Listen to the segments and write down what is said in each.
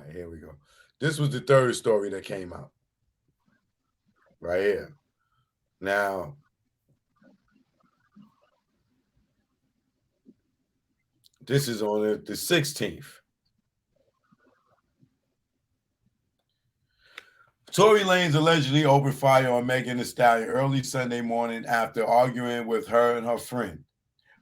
right, here we go. This was the third story that came out. Right here. Now, this is on the 16th. Tory Lanez allegedly opened fire on Megan Thee Stallion early Sunday morning after arguing with her and her friend.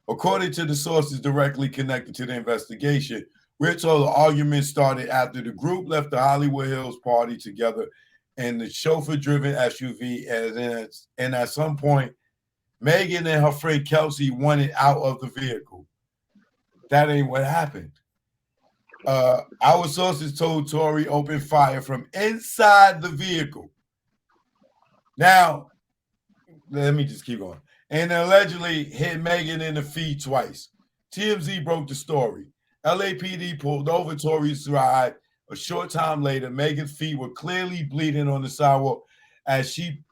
According to the sources directly connected to the investigation, we're told the argument started after the group left the Hollywood Hills party together in the chauffeur-driven SUV, and at some point, Megan and her friend Kelsey wanted out of the vehicle. That ain't what happened. Our sources told Tory opened fire from inside the vehicle. Now, let me just keep going. And allegedly hit Megan in the feet twice. TMZ broke the story. LAPD pulled over Tory's ride. A short time later, Megan's feet were clearly bleeding on the sidewalk as she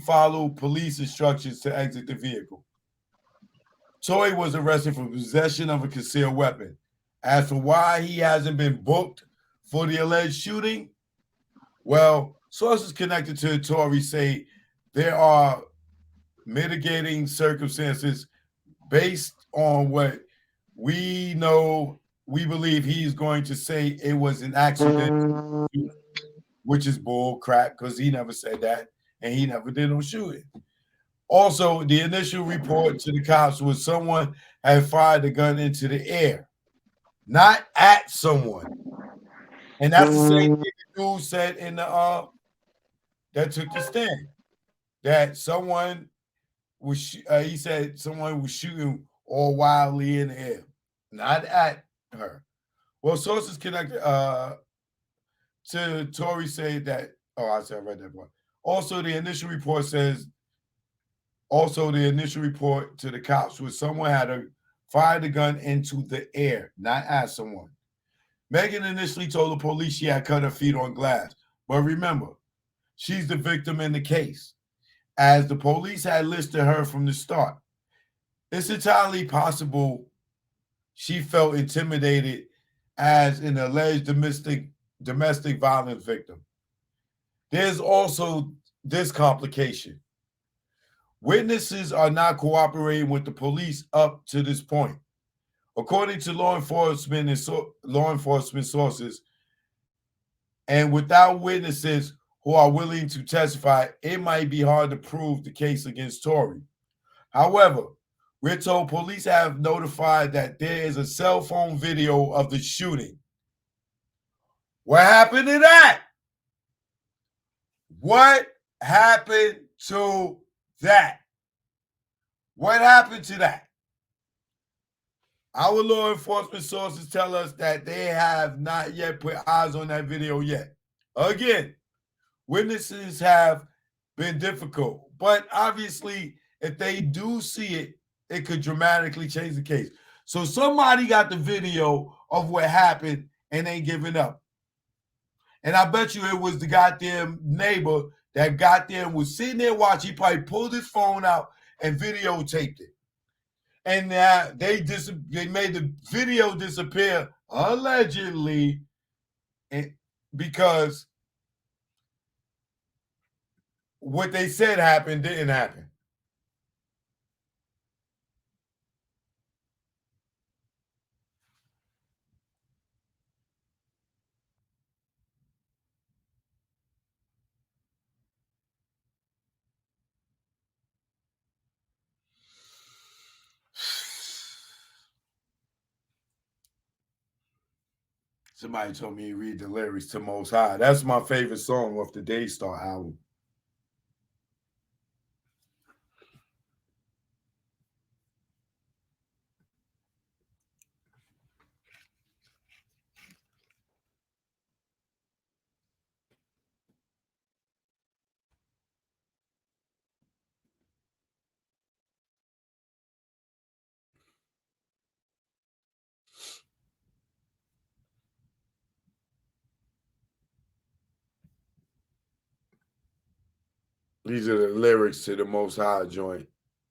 followed police instructions to exit the vehicle. Tory was arrested for possession of a concealed weapon. As for why he hasn't been booked for the alleged shooting, well, sources connected to Tory say there are mitigating circumstances based on what we know. We believe he's going to say it was an accident, which is bull crap because he never said that and he never did no shooting. Also, the initial report to the cops was someone had fired the gun into the air, not at someone. And that's the same thing the dude said in the that took the stand. That someone was he said someone was shooting all wildly in the air, not at her. Well, sources connected to Tory say that. Oh, I read that part. Also, the initial report to the cops was someone had fired the gun into the air, not at someone. Megan initially told the police she had cut her feet on glass, but remember, she's the victim in the case, as the police had listed her from the start. It's entirely possible she felt intimidated as an alleged domestic violence victim. There's also this complication. Witnesses are not cooperating with the police up to this point. According to law enforcement sources, and without witnesses who are willing to testify, it might be hard to prove the case against Tory. However, we're told police have notified that there is a cell phone video of the shooting. What happened to that? What happened to that? What happened to that? Our law enforcement sources tell us that they have not yet put eyes on that video yet. Again, witnesses have been difficult, but obviously, if they do see it, it could dramatically change the case. So somebody got the video of what happened and ain't giving up. And I bet you it was the goddamn neighbor that got there and was sitting there watching. He probably pulled his phone out and videotaped it. And they made the video disappear allegedly because what they said happened didn't happen. Somebody told me to read the lyrics to Most High. That's my favorite song off the Daystar album. These are the lyrics to the Most High joint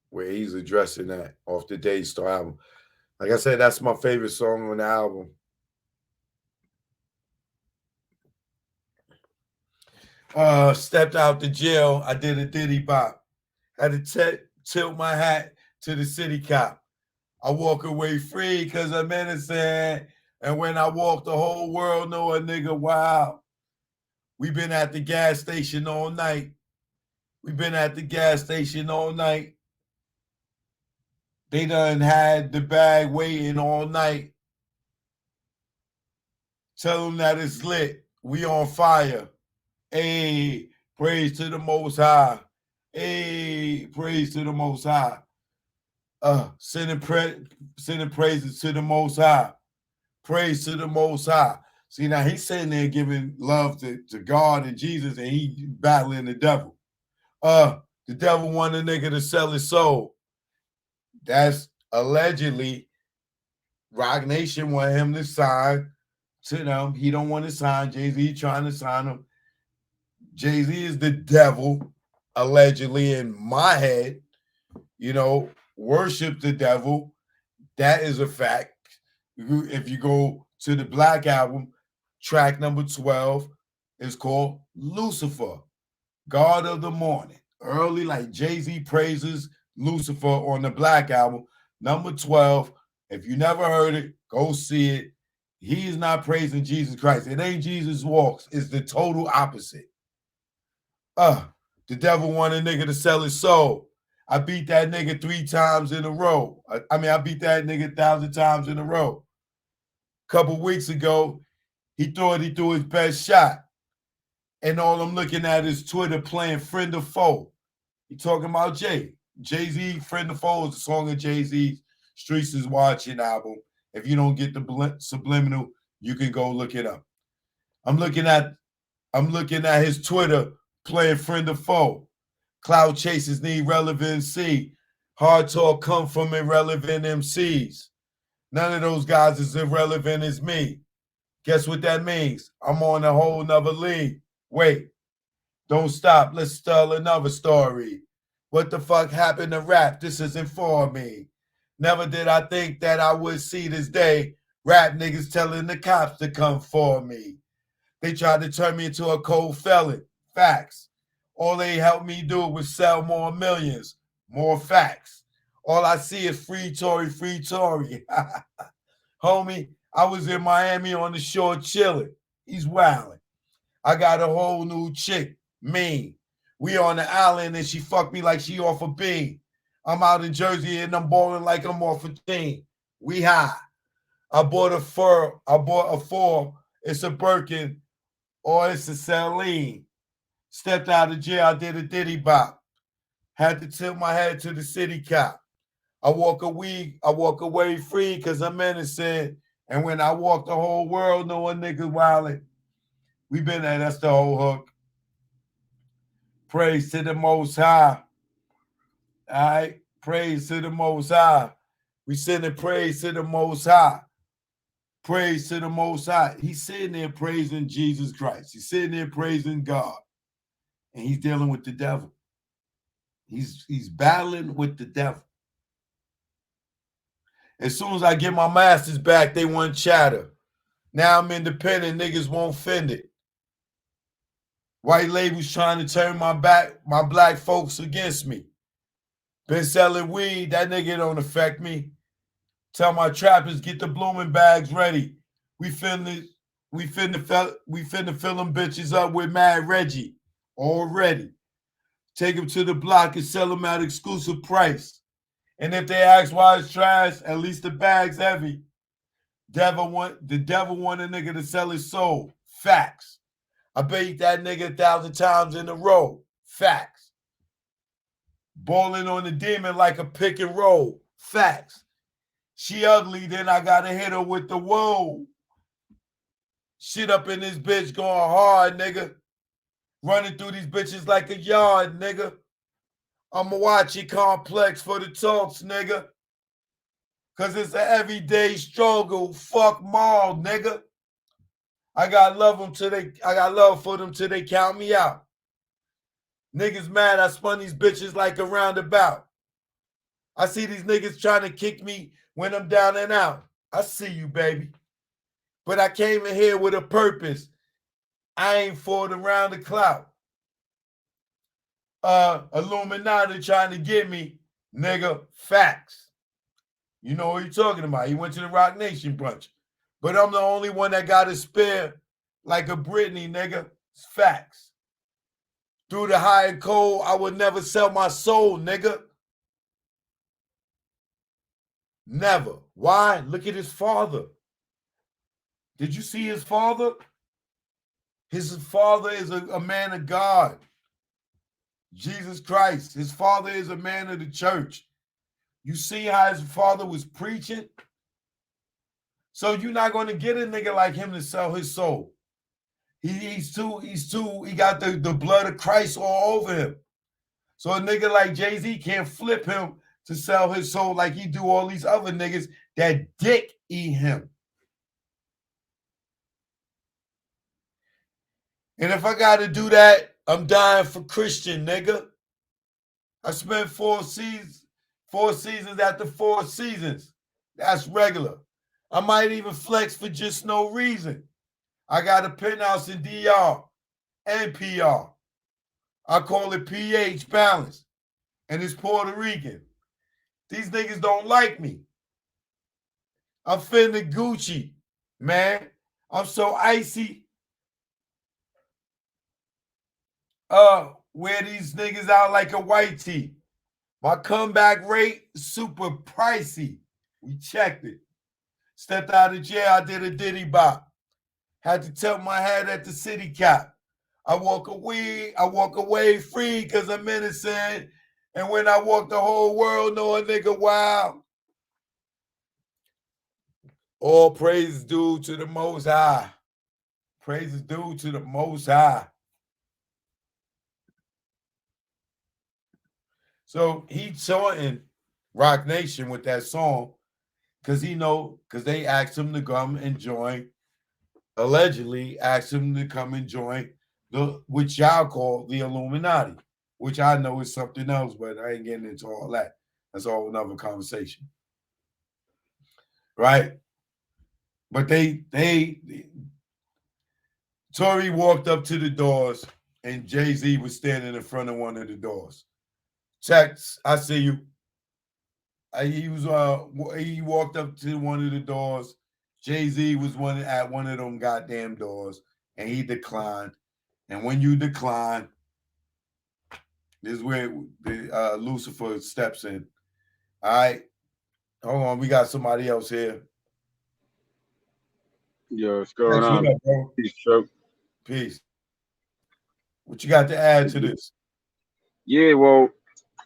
where he's addressing that off the Daystar album. Like I said, that's my favorite song on the album. Stepped out the jail. I did a diddy bop. Had to tilt my hat to the city cop. I walk away free because I'm innocent. And when I walk, the whole world know a nigga wild. We been at the gas station all night. We been at the gas station all night. They done had the bag waiting all night. Tell them that it's lit. We on fire. Hey, praise to the Most High. Hey, praise to the Most High. Sending praises to the Most High. Praise to the Most High. See, now he's sitting there giving love to God and Jesus, and he battling the devil. The devil want a nigga to sell his soul. That's allegedly Rock Nation want him to sign to them. He don't want to sign. Jay-Z trying to sign him. Jay-Z is the devil, allegedly, in my head. You know, worship the devil. That is a fact. If you go to the Black Album, track number 12 is called Lucifer, God of the Morning. Early, like Jay-Z praises Lucifer on the Black Album. Number 12, if you never heard it, go see it. He is not praising Jesus Christ. It ain't Jesus walks. It's the total opposite. The devil want a nigga to sell his soul. I beat that nigga 3 times in a row. I beat that nigga 1,000 times in a row. Couple weeks ago, he thought he threw his best shot. And all I'm looking at is Twitter playing Friend or Foe. He talking about Jay-Z, Friend or Foe is a song of Jay-Z's Streets is Watching album. If you don't get the subliminal, you can go look it up. I'm looking at his Twitter playing Friend or Foe. Cloud chasers need relevancy. Hard talk come from irrelevant MCs. None of those guys is irrelevant as me. Guess what that means? I'm on a whole nother league. Wait, don't stop. Let's tell another story. What the fuck happened to rap? This isn't for me. Never did I think that I would see this day. Rap niggas telling the cops to come for me. They tried to turn me into a cold felon. Facts. All they helped me do was sell more millions. More facts. All I see is free Tory, free Tory. Homie, I was in Miami on the shore chilling. He's wilding. I got a whole new chick, mean. We on the island and she fucked me like she off a bean. I'm out in Jersey and I'm balling like I'm off a team. We high. I bought a 4. It's a Birkin or it's a Stallion. Stepped out of jail, I did a diddy bop. Had to tilt my head to the city cop. I walk away free because I'm innocent. And when I walk, the whole world know a nigga wildin'. We been there, that's the whole hook. Praise to the Most High. All right, praise to the Most High. We sending praise to the Most High. Praise to the Most High. He's sitting there praising Jesus Christ. He's sitting there praising God. And he's dealing with the devil. He's battling with the devil. As soon as I get my masters back, they want chatter. Now I'm independent, niggas won't fend it. White labels trying to turn my black folks against me. Been selling weed, that nigga don't affect me. Tell my trappers, get the blooming bags ready. We finna fill them bitches up with Mad Reggie already. Take them to the block and sell them at exclusive price. And if they ask why it's trash, at least the bag's heavy. The devil want a nigga to sell his soul. Facts. I beat that nigga 1,000 times in a row. Facts. Bowling on the demon like a pick and roll. Facts. She ugly, then I gotta hit her with the whoa. Shit up in this bitch going hard, nigga. Running through these bitches like a yard, nigga. I'ma watch it complex for the talks, nigga. Cause it's an everyday struggle. Fuck Maul, nigga. I got love for them till they count me out. Niggas mad I spun these bitches like a roundabout. I see these niggas trying to kick me when I'm down and out. I see you, baby. But I came in here with a purpose. I ain't for the round of clout. Illuminati trying to get me, nigga. Facts. You know what you're talking about. He went to the Rock Nation brunch. But I'm the only one that got a spare like a Britney, nigga. It's facts. Through the high and cold, I would never sell my soul, nigga. Never. Why? Look at his father. Did you see his father? His father is a man of God. Jesus Christ. His father is a man of the church. You see how his father was preaching? So you're not going to get a nigga like him to sell his soul. He got the blood of Christ all over him. So a nigga like Jay-Z can't flip him to sell his soul like he do all these other niggas that dick eat him. And if I got to do that, I'm dying for Christian, nigga. I spent 4 seasons after 4 seasons. That's regular. I might even flex for just no reason. I got a penthouse in DR and PR. I call it pH balance. And it's Puerto Rican. These niggas don't like me. I'm finna Gucci, man. I'm so icy. Wear these niggas out like a white tee. My comeback rate, super pricey. We checked it. Stepped out of jail, I did a diddy bop. Had to tilt my head at the city cap. I walk away free because I'm innocent. And when I walk the whole world, know a nigga wild. All praise is due to the Most High. Praise is due to the Most High. So he taunting Rock Nation with that song because they asked him to come and join, allegedly asked him to come and join which y'all call the Illuminati, which I know is something else, but I ain't getting into all that. That's all another conversation. Right? But Tory walked up to the doors and Jay-Z was standing in front of one of the doors. Checks, I see you. He walked up to one of the doors. Jay-Z was at one of them goddamn doors, and he declined. And when you decline, this is where Lucifer steps in. All right, hold on, we got somebody else here. Yo, what's going on? What up, bro? Peace, Chuck. Peace. What you got to add to this? Yeah, well,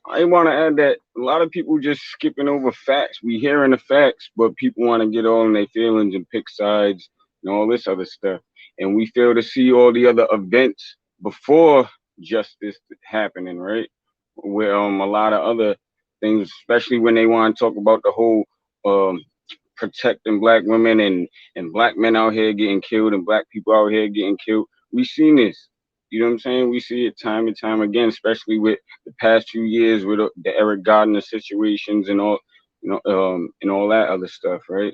I want to add that a lot of people just skipping over facts. We hearing the facts, but people want to get all in their feelings and pick sides and all this other stuff. And we fail to see all the other events before justice happening, right? Where a lot of other things, especially when they want to talk about the whole protecting black women and black men out here getting killed and black people out here getting killed. We seen this. You know what I'm saying? We see it time and time again, especially with the past few years with the Eric Gardner situations and all, and all that other stuff, right?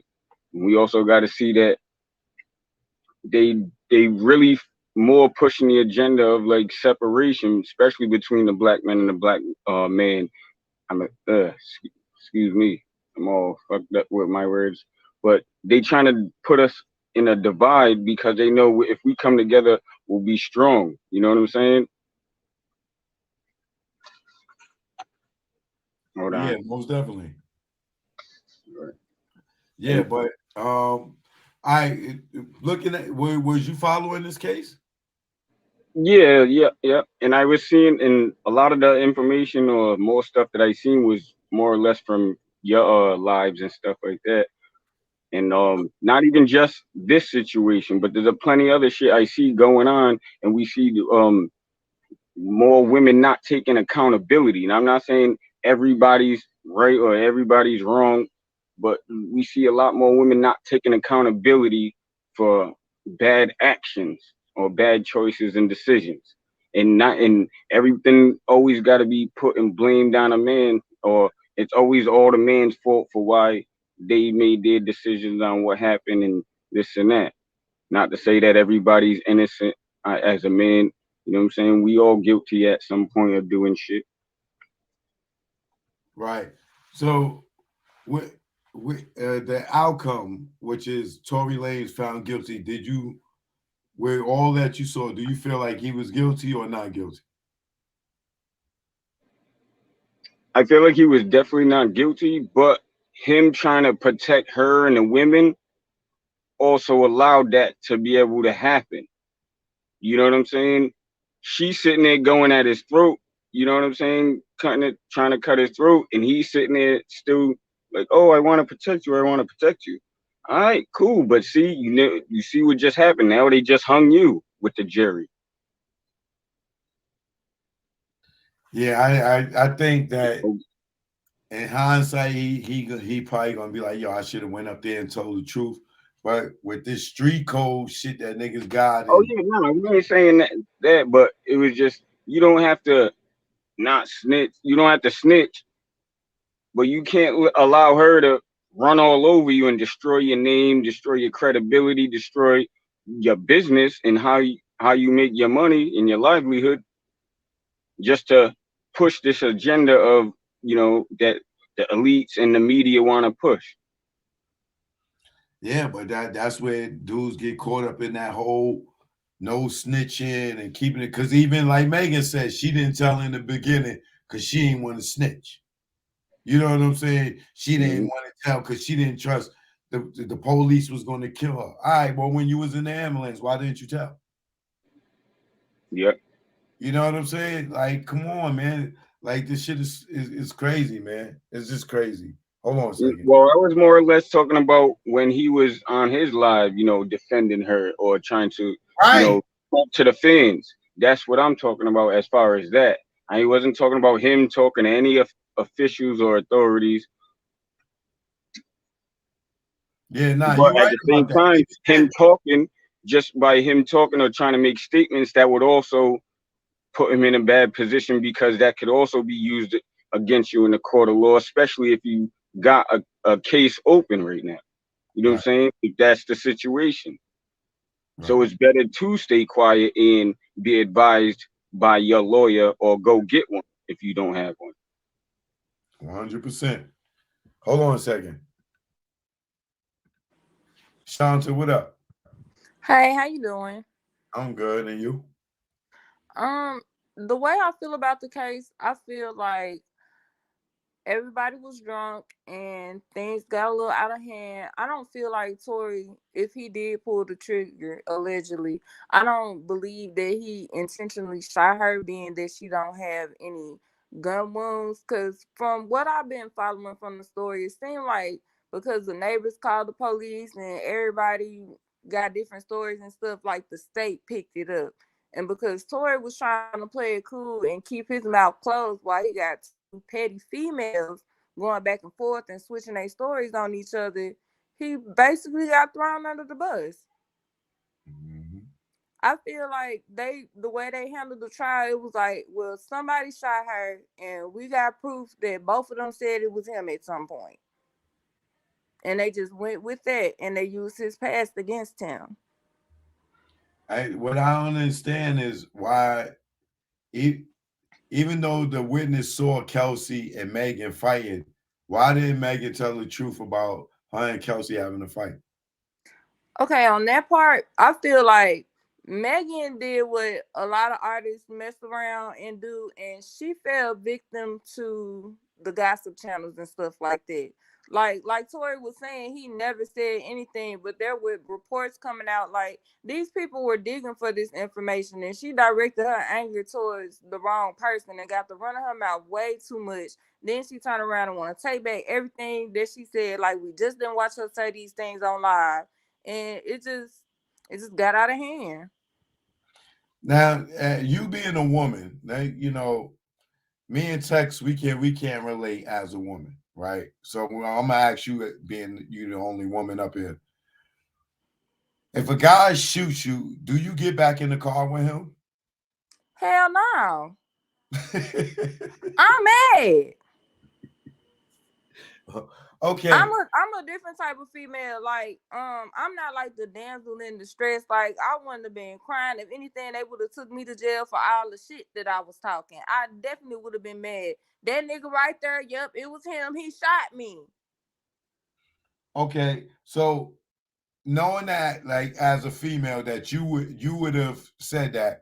And we also got to see that they really more pushing the agenda of like separation, especially between the black man and the black man. Excuse me, I'm all fucked up with my words, but they trying to put us in a divide because they know if we come together, we'll be strong. You know what I'm saying? Hold on. Yeah, most definitely. Right. Yeah, but looking at was you following this case? Yeah. And I was seeing, and a lot of the information or more stuff that I seen was more or less from your lives and stuff like that. And not even just this situation, but there's a plenty other shit I see going on, and we see more women not taking accountability. And I'm not saying everybody's right or everybody's wrong, but we see a lot more women not taking accountability for bad actions or bad choices and decisions. And everything always got to be put and blamed on a man, or it's always all the man's fault for why they made their decisions on what happened and this and that. Not to say that everybody's innocent as a man, You know what I'm saying? We all guilty at some point of doing shit. Right. So with the outcome, which is Tory Lanez found guilty, did you, with all that you saw, do you feel like he was guilty or not guilty? I feel like he was definitely not guilty, but him trying to protect her and the women also allowed that to be able to happen. You know what I'm saying? She's sitting there going at his throat. You know what I'm saying? Cutting it, trying to cut his throat, and he's sitting there still like, "Oh, I want to protect you. I want to protect you." All right, cool. But see, you know, you see what just happened. Now they just hung you with the jury. Yeah, I think that in hindsight, he probably gonna be like, yo, I should have went up there and told the truth. But with this street code shit that niggas got, Oh and yeah, no, we ain't saying that, but it was just you don't have to not snitch. You don't have to snitch, but you can't allow her to run all over you and destroy your name, destroy your credibility, destroy your business and how you make your money and your livelihood just to push this agenda of that the elites and the media want to push. yeah, but that's where dudes get caught up in that whole no snitching and keeping it. Because even like Megan said, she didn't tell in the beginning because she didn't want to snitch. You know what I'm saying? She didn't Mm-hmm. want to tell because she didn't trust the police was going to kill her. All right, well, when you was in the ambulance, why didn't you tell? Yep. You know what I'm saying? Like, come on, man. Like this shit is crazy, man. It's just crazy. Hold on a second. Well, I was more or less talking about when he was on his live, defending her or trying to, Right. talk to the fans. That's what I'm talking about as far as that. I wasn't talking about him talking to any officials or authorities. Yeah, nah, But you're at right the same about that. time, Even him then, talking, just by him talking or trying to make statements that would also put him in a bad position because that could also be used against you in the court of law, especially if you got a case open right now. You know what I'm right, saying? If that's the situation. So right. it's better to stay quiet and be advised by your lawyer or go get one if you don't have one. 100%. Hold on a second. Shanta, what up? Hey, how you doing? I'm good, and you? Um, the way I feel about the case, I feel like everybody was drunk and things got a little out of hand. I don't feel like Tory, if he did pull the trigger allegedly, I don't believe that he intentionally shot her, being that she don't have any gun wounds. Cause from what I've been following from the story, it seemed like because the neighbors called the police and everybody got different stories and stuff, like the state picked it up. And because Tory was trying to play it cool and keep his mouth closed while he got petty females going back and forth and switching their stories on each other, he basically got thrown under the bus. Mm-hmm. I feel like the way they handled the trial, it was like, well, somebody shot her, and we got proof that both of them said it was him at some point, and they just went with that, and they used his past against him. What I don't understand is why, e- even though the witness saw Kelsey and Megan fighting, why didn't Megan tell the truth about her and Kelsey having a fight? Okay, on that part, I feel like Megan did what a lot of artists mess around and do, and she fell victim to the gossip channels and stuff like that. Like Tori was saying, he never said anything, but there were reports coming out like these people were digging for this information, and she directed her anger towards the wrong person and got to run her mouth way too much. Then she turned around and want to take back everything that she said. Like, we just didn't watch her say these things on live, and it just got out of hand. Now, you being a woman, now, me and Tex, we can't relate as a woman, right? So I'm gonna ask you, being you the only woman up here, if a guy shoots you, do you get back in the car with him? Hell no. I'm mad. Okay. I'm a different type of female. Like, I'm not like the damsel in distress. Like, I wouldn't have been crying. If anything, they would have took me to jail for all the shit that I was talking. I definitely would have been mad. That nigga right there, yep, it was him. He shot me. Okay. So knowing that, like, as a female, that you would have said that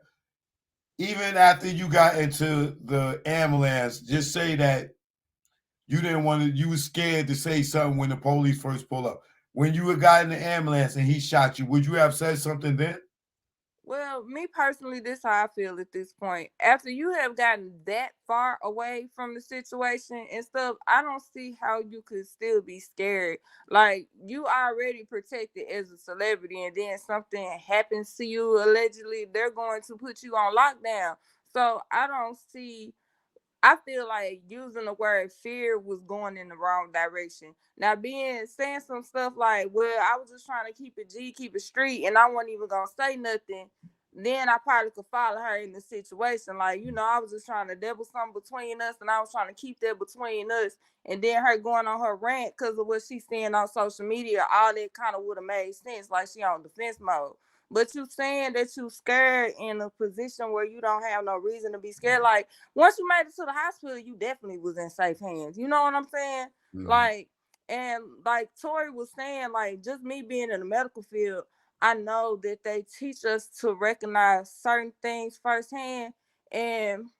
even after you got into the ambulance, just say that you didn't want to, you were scared to say something when the police first pull up. When you had got in the ambulance and he shot you, would you have said something then? Well, me personally, this is how I feel at this point. After you have gotten that far away from the situation and stuff, I don't see how you could still be scared. Like, you already protected as a celebrity, and then something happens to you, allegedly, they're going to put you on lockdown. So I don't see, I feel like using the word fear was going in the wrong direction. Now, saying some stuff like, "Well, I was just trying to keep it G, keep it street, and I wasn't even gonna say nothing," then I probably could follow her in the situation. Like, I was just trying to double something between us, and I was trying to keep that between us. And then her going on her rant because of what she's seeing on social media, all that kind of would have made sense. Like, she on defense mode. But you saying that you scared in a position where you don't have no reason to be scared, like, once you made it to the hospital, you definitely was in safe hands. You know what I'm saying? Mhm. Like, and like Tory was saying, like, just me being in the medical field, I know that they teach us to recognize certain things firsthand. And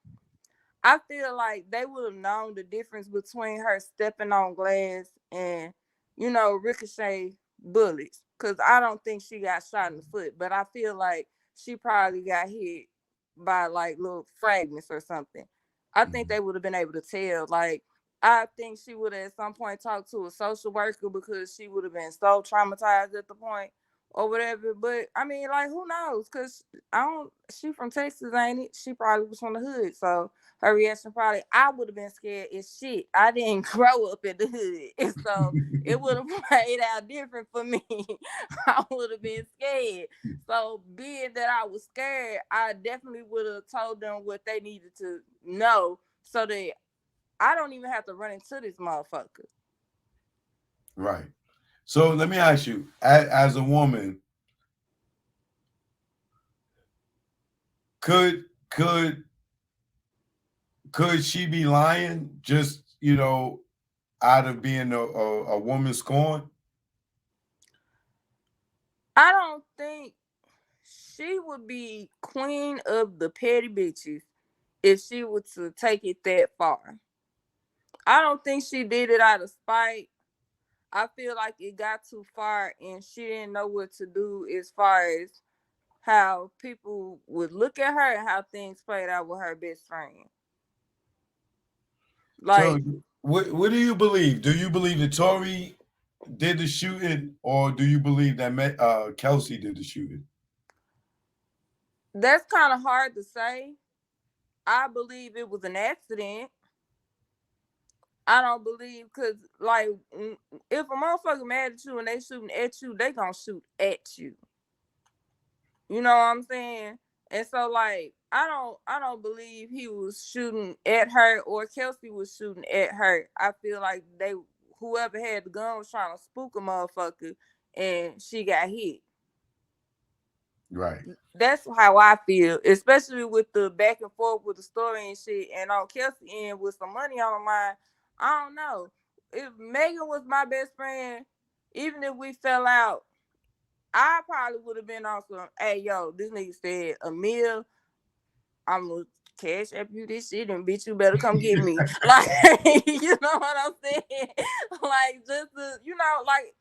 I feel like they would have known the difference between her stepping on glass and, ricochet bullets. Because I don't think she got shot in the foot, but I feel like she probably got hit by like little fragments or something. I think they would have been able to tell. Like, I think she would have at some point talked to a social worker because she would have been so traumatized at the point or whatever. But I mean, like, who knows? Because she from Texas, ain't it? She probably was from the hood. So her reaction probably, I would have been scared as shit. I didn't grow up in the hood. And so it would have played out different for me. I would have been scared. So being that I was scared, I definitely would have told them what they needed to know so that I don't even have to run into this motherfucker. Right. So let me ask you, as a woman, could could could she be lying just, out of being a woman scorned? I don't think she would be queen of the petty bitches if she were to take it that far. I don't think she did it out of spite. I feel like it got too far and she didn't know what to do as far as how people would look at her and how things played out with her best friend. So Like, what do you believe? Do you believe that Tory did the shooting, or do you believe that Kelsey did the shooting? that's kind of hard to say. I believe it was an accident. I don't believe, because, like, if a motherfucker mad at you and they shooting at you, they gonna shoot at you. You know what I'm saying? And so, like, I don't believe he was shooting at her or Kelsey was shooting at her. I feel like whoever had the gun was trying to spook a motherfucker and she got hit. Right. That's how I feel, especially with the back and forth with the story and shit. And on Kelsey end with some money on the line, I don't know. If Megan was my best friend, even if we fell out, I probably would have been on some, "Hey, yo, this nigga said a meal. I'm gonna cash up you this shit and bitch, you better come get me." Like, you know what I'm saying? Like, just to, like,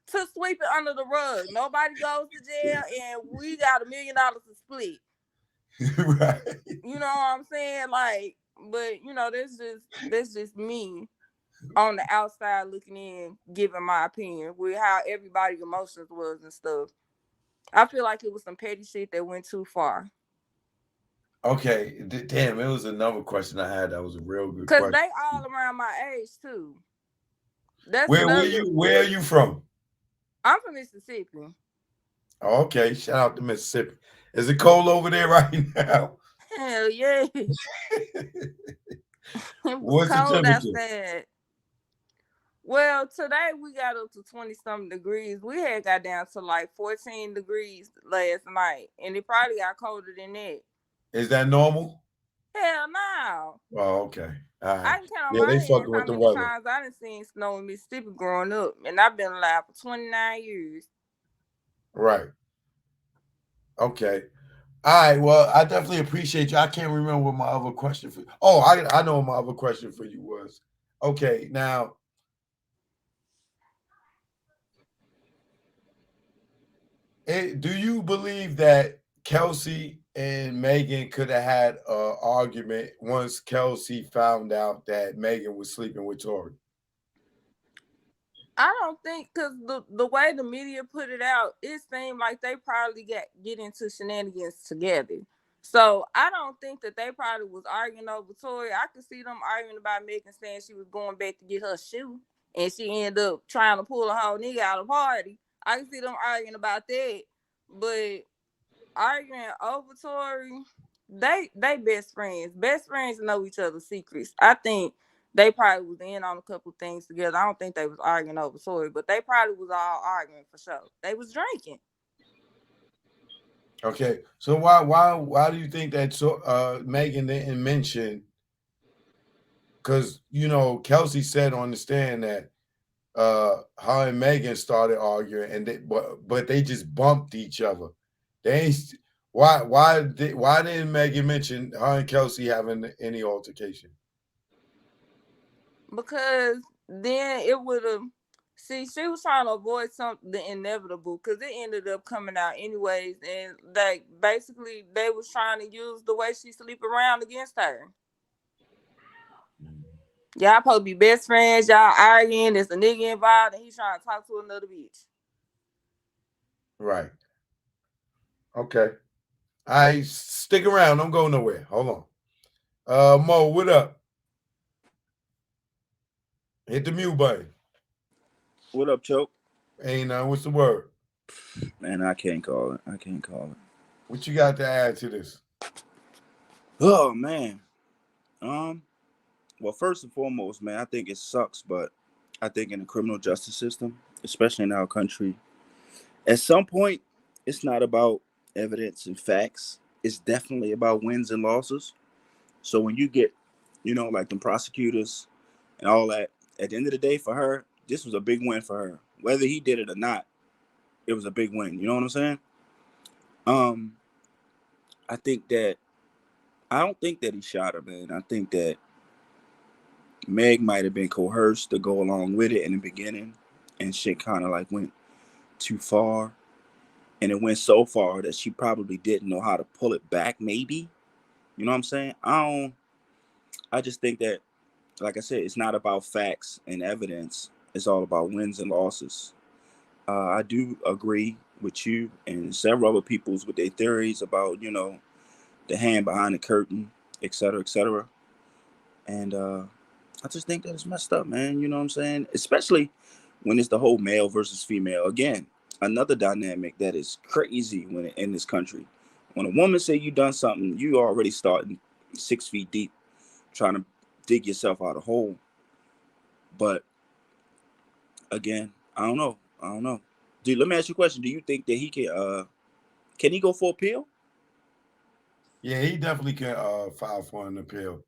to sweep it under the rug. Nobody goes to jail and we got $1 million to split. Right. You know what I'm saying? Like, but that's just me on the outside looking in, giving my opinion with how everybody's emotions was and stuff. I feel like it was some petty shit that went too far. Okay. Damn, it was another question I had that was a real good Cause question. they all around my age too. That's Where another. where are you from? I'm from Mississippi. Okay, shout out to Mississippi. Is it cold over there right now? Hell yeah. It was What's the cold temperature? outside. Well, today we got up to 20-something degrees. We had got down to like 14 degrees last night, and it probably got colder than that. Is that normal? Hell no. Oh, okay. All right. I can count on Yeah, my they hands fucking how with the many weather. times I done seen snow in Mississippi growing up, and I've been alive for 29 years. Right. Okay. All right. Well, I definitely appreciate you. I can't remember what my other question for. Oh, I know what my other question for you was. Okay, now do you believe that Kelsey and Megan could have had an argument once Kelsey found out that Megan was sleeping with Tory? I don't think, because the way the media put it out, it seemed like they probably get into shenanigans together. So I don't think that they probably was arguing over Tory. I could see them arguing about Megan saying she was going back to get her shoe, and she ended up trying to pull a whole nigga out of the party. I can see them arguing about that, but arguing over Tory, they best friends. Best friends know each other's secrets. I think they probably was in on a couple things together. I don't think they was arguing over Tory, but they probably was all arguing for sure. They was drinking. Okay, so why do you think that Megan didn't mention? Because Kelsey said on the stand that her and Megan started arguing, and but they just bumped each other. They ain't, why didn't Megan mention her and Kelsey having any altercation? Because then it would have. See, she was trying to avoid the inevitable, because it ended up coming out anyways, and like basically they was trying to use the way she sleep around against her. Y'all supposed to be best friends. Y'all arguing. There's a nigga involved, and he's trying to talk to another bitch. Right. Okay. I stick around. Don't go nowhere. Hold on. Mo, what up? Hit the mute button. What up, Choke? Ain't what's the word? Man, I can't call it. What you got to add to this? Oh man. Well, first and foremost, man, I think it sucks, but I think in the criminal justice system, especially in our country, at some point, it's not about evidence and facts. It's definitely about wins and losses. So when you get, like the prosecutors and all that, at the end of the day, for her, this was a big win for her. Whether he did it or not, it was a big win. You know what I'm saying? I don't think that he shot her, man. I think that Meg might have been coerced to go along with it in the beginning, and shit kind of like went too far. And it went so far that she probably didn't know how to pull it back, maybe. You know what I'm saying? I just think that, like I said, it's not about facts and evidence. It's all about wins and losses. I do agree with you and several other people's with their theories about, the hand behind the curtain, et cetera, et cetera. And I just think that it's messed up, man. You know what I'm saying? Especially when it's the whole male versus female. Again, another dynamic that is crazy when in this country. When a woman say you done something, you already starting 6 feet deep, trying to dig yourself out of a hole. But again, I don't know. Dude, let me ask you a question. Do you think that he can he go for appeal? Yeah, he definitely can file for an appeal.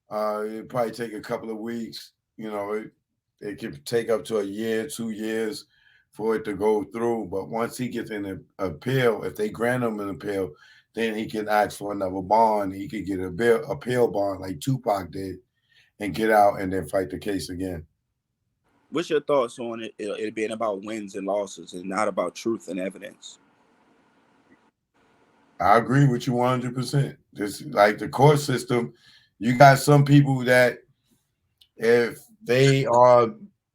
It'd probably take a couple of weeks. It could take up to a year, 2 years for it to go through. But once he gets an appeal, if they grant him an appeal, then he can ask for another bond. He could get a appeal bond like Tupac did and get out and then fight the case again. What's your thoughts on it being about wins and losses and not about truth and evidence? I agree with you 100%. Just like the court system, you got some people that if they are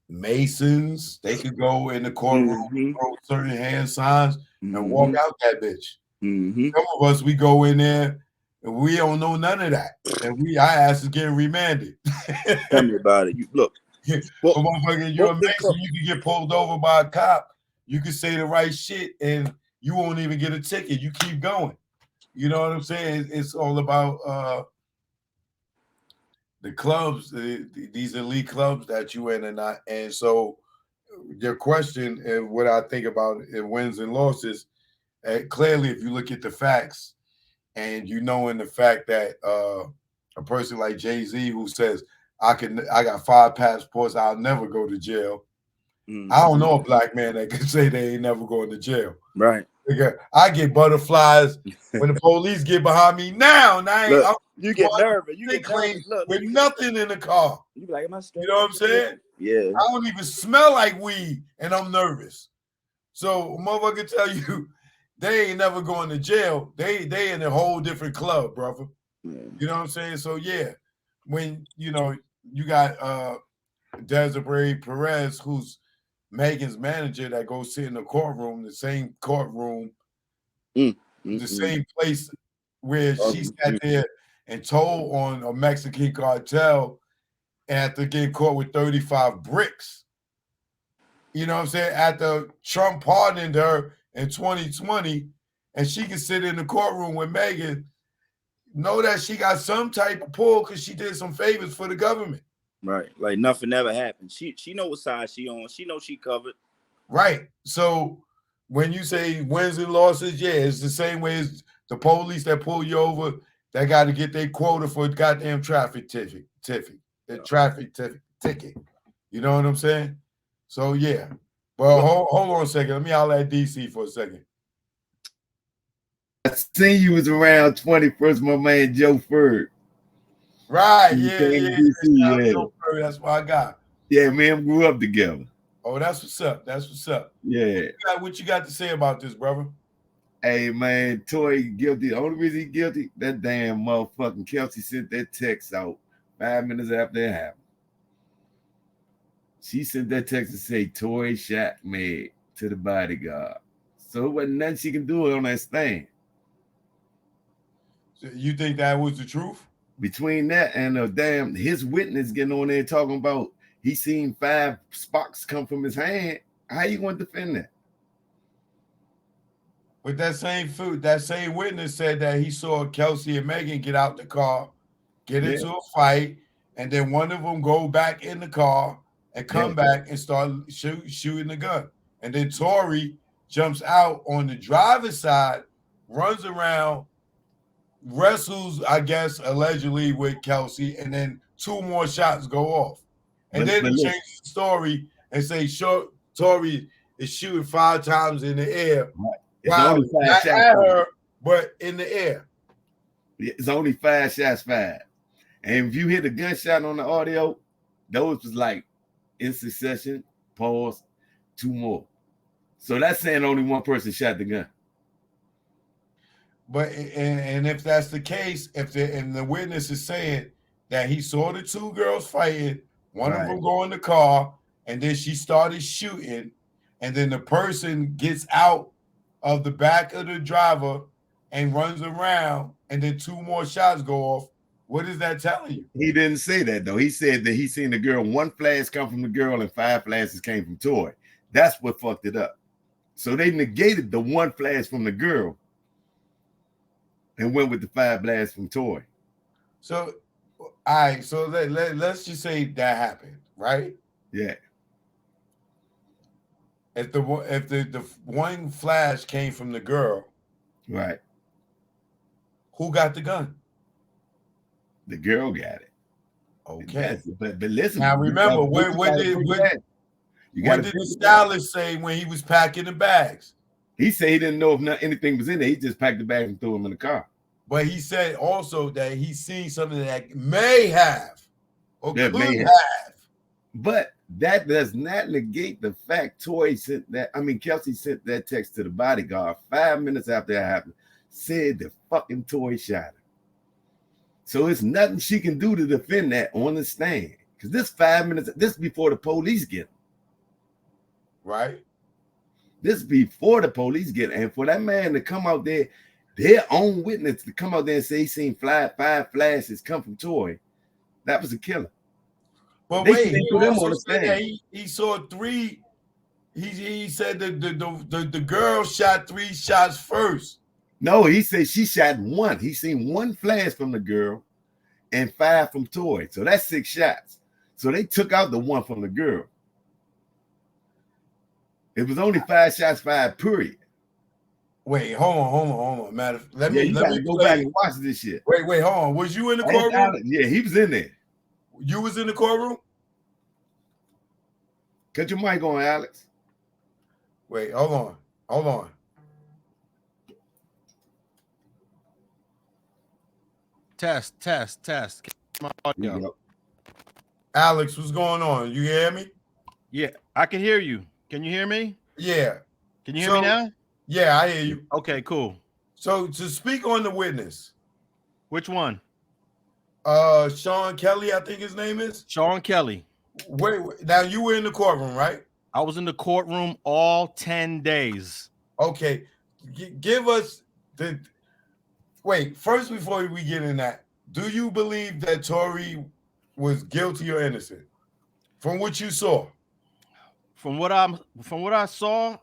Masons, they could go in the courtroom, throw certain hand signs, and walk out that bitch. Some of us, we go in there and we don't know none of that, and our ass is getting remanded. Tell me about it. Look, but motherfucker, you're a Mason, you can get pulled over by a cop. You can say the right shit, and you won't even get a ticket. You keep going. You know what I'm saying? It's all about the clubs, these elite clubs that you in and not, and so your question and what I think about it, wins and losses. Clearly, if you look at the facts, and you know in the fact that a person like Jay-Z who says I got 5 passports, I'll never go to jail. I don't know a black man that can say they ain't never going to jail. Right. I get butterflies when the police get behind me now. And I ain't. Look, you get nervous. You get nervous. Look, with nothing in the car. You be like, am I straight? You know what I'm saying? Yeah. I don't even smell like weed, and I'm nervous. So, motherfucker tell you they ain't never going to jail. They in a whole different club, brother. Yeah. You know what I'm saying? So yeah, when you got Desiree Perez, who's Megan's manager, that goes sit in the courtroom, the same courtroom, the same place where she sat there and told on a Mexican cartel after getting caught with 35 bricks. You know what I'm saying? After Trump pardoned her in 2020, and she can sit in the courtroom with Megan, know that she got some type of pull because she did some favors for the government. Right. Like nothing ever happened. She know what side she on. She knows she covered. Right. So when you say wins and losses, yeah, it's the same way as the police that pull you over, that got to get their quota for goddamn traffic ticket. You know what I'm saying? So yeah. Well, hold on a second. Let me holler at DC for a second. I seen you was around 21st, my man Joe Ferg. Right, yeah. Joe Ferg, that's what I got. Yeah, man, grew up together. Oh, that's what's up. That's what's up. Yeah. What you got to say about this, brother? Hey, man, Tory guilty. The only reason he guilty, that damn motherfucking Kelsey sent that text out 5 minutes after it happened. She sent that text to say Tory shot Meg to the bodyguard. So it wasn't nothing she can do on that stand. So you think that was the truth? Between that and his witness getting on there talking about he seen 5 sparks come from his hand, how you going to defend that? But that same witness said that he saw Kelsey and Megan get out the car, get into a fight, and then one of them go back in the car and come back and start shooting the gun. And then Tory jumps out on the driver's side, runs around, wrestles, I guess, allegedly with Kelsey, and then 2 more shots go off. And then he changes the story and say, Tory is shooting 5 times in the air. Right. Wow, not at her, but in the air. It's only 5 shots fired. And if you hear the gunshot on the audio, those was like in succession, pause, 2 more. So that's saying only one person shot the gun. But and if that's the case, if the witness is saying that he saw the 2 girls fighting, one of them go in the car, and then she started shooting, and then the person gets out of the back of the driver and runs around, and then 2 more shots go off, what is that telling you? He didn't say that though. He said that he seen the girl, 1 flash come from the girl and 5 flashes came from Tory. That's what fucked it up. So they negated the 1 flash from the girl and went with the 5 blasts from Tory. So, all right. So let's just say that happened, right? Yeah. If the 1 flash came from the girl, right? Who got the gun? The girl got it. Okay. But listen. Now remember, what did the stylist say when he was packing the bags? He said he didn't know if anything was in there. He just packed the bag and threw them in the car. But he said also that he seen something that may have or could have. But that does not negate the fact Kelsey sent that text to the bodyguard 5 minutes after that happened, said the fucking Tory shot her. So it's nothing she can do to defend that on the stand. Because this 5 minutes, this is before the police get him. Right. This is before the police get him. And for that man to come out there, their own witness to come out there and say he seen 5 flashes come from Tory, that was a killer. But wait, he also said that he saw 3. He said that the girl shot 3 shots first. No, he said she shot 1. He seen 1 flash from the girl, and 5 from Tory. So that's 6 shots. So they took out the 1 from the girl. It was only 5 shots, 5 period. Wait, hold on. Let You me gotta go back and watch this shit. Wait, hold on. Was you in the courtroom? Yeah, he was in there. You was in the courtroom? Cut your mic on, Alex. Wait, hold on. Test. My audio. Alex, what's going on? You hear me? Yeah, I can hear you. Can you hear me? Yeah. Can you hear me now? Yeah, I hear you. Okay, cool. So to speak on the witness. Which one? Sean Kelly, I think his name is. Sean Kelly. Wait, now you were in the courtroom, right? I was in the courtroom all 10 days. Okay. Give us the wait, first before we get in that, do you believe that Tory was guilty or innocent? From what you saw? From what I saw,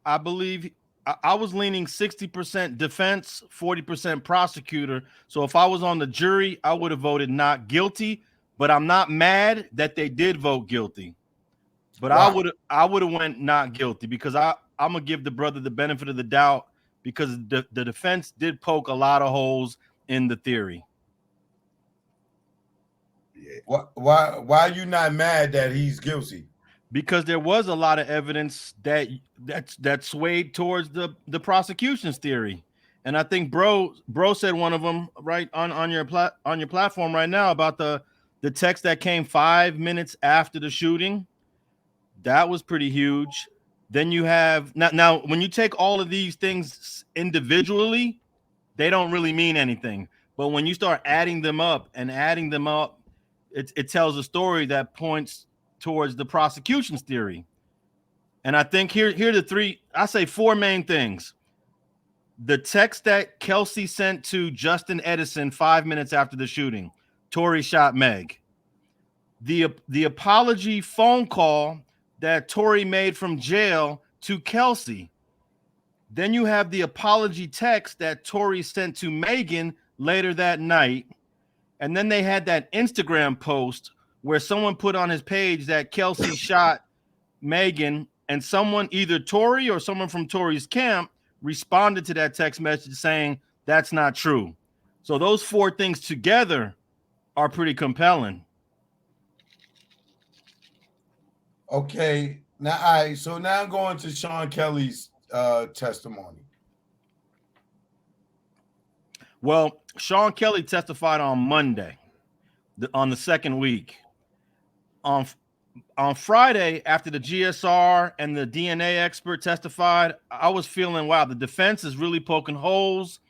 I believe I was leaning 60% defense, 40% prosecutor. So if I was on the jury, I would have voted not guilty, but I'm not mad that they did vote guilty. But Wow. I would have went not guilty because I'm gonna give the brother the benefit of the doubt because the defense did poke a lot of holes in the theory. Yeah. Why are you not mad that he's guilty? Because there was a lot of evidence that swayed towards the prosecution's theory, and I think bro said one of them right on your platform right now about the text that came 5 minutes after the shooting. That was pretty huge. Then you have now when you take all of these things individually, they don't really mean anything. But when you start adding them up, it tells a story that points towards the prosecution's theory. And I think here are the 4 main things. The text that Kelsey sent to Justin Edison 5 minutes after the shooting, Tory shot Meg. The apology phone call that Tory made from jail to Kelsey. Then you have the apology text that Tory sent to Megan later that night. And then they had that Instagram post where someone put on his page that Kelsey shot Megan, and someone, either Tory or someone from Tory's camp, responded to that text message saying that's not true. So those 4 things together are pretty compelling. Okay. Now so now I'm going to Sean Kelly's testimony. Well, Sean Kelly testified on Monday, on the second week. On Friday, after the GSR and the DNA expert testified, I was feeling, wow, the defense is really poking holes.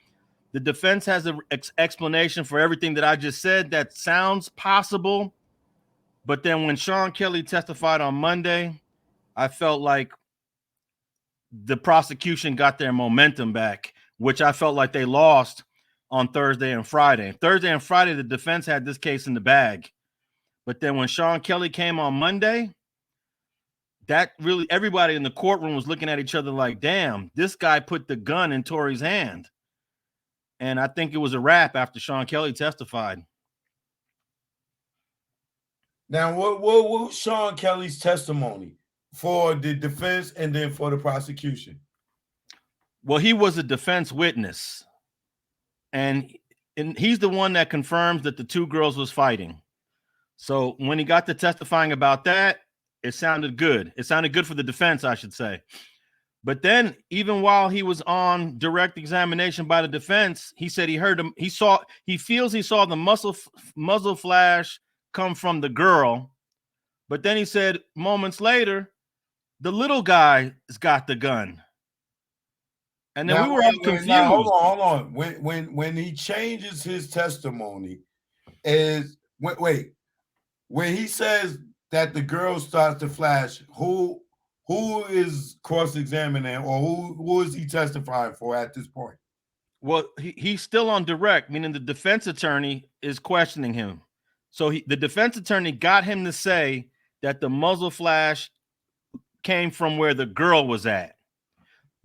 The defense has an explanation for everything that I just said that sounds possible. But then when Sean Kelly testified on Monday, I felt like the prosecution got their momentum back, which I felt like they lost on Thursday and Friday. Thursday and Friday, the defense had this case in the bag. But then when Sean Kelly came on Monday, that really, everybody in the courtroom was looking at each other like, damn, this guy put the gun in Tory's hand. And I think it was a wrap after Sean Kelly testified. Now, what was Sean Kelly's testimony for the defense and then for the prosecution? Well, he was a defense witness. And he's the one that confirms that the 2 girls was fighting. So when he got to testifying about that, it sounded good. It sounded good for the defense, I should say. But then even while he was on direct examination by the defense, he said he feels he saw the muzzle flash come from the girl. But then he said moments later, the little guy has got the gun. And then we were all confused. Now, hold on. When he changes his testimony, when he says that the girl starts to flash, who is cross-examining, or who is he testifying for at this point? Well, he's still on direct, meaning the defense attorney is questioning him. So the defense attorney got him to say that the muzzle flash came from where the girl was at.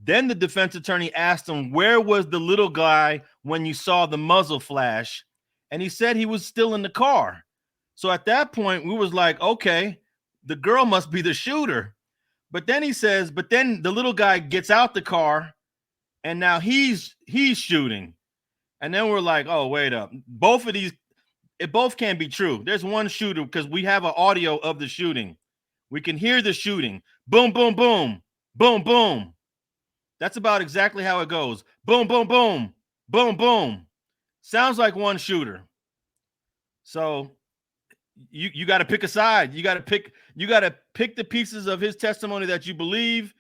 Then the defense attorney asked him, where was the little guy when you saw the muzzle flash? and he said he was still in the car. So at that point, we was like, okay, the girl must be the shooter. But then he says, but then the little guy gets out the car, and now he's shooting. And then we're like, oh, wait up. Both of these, it both can't be true. There's one shooter because we have an audio of the shooting. We can hear the shooting. Boom, boom, boom, boom, boom. That's about exactly how it goes. Boom, boom, boom, boom, boom. Sounds like one shooter. So you got to pick a side. You got to pick the pieces of his testimony that you believe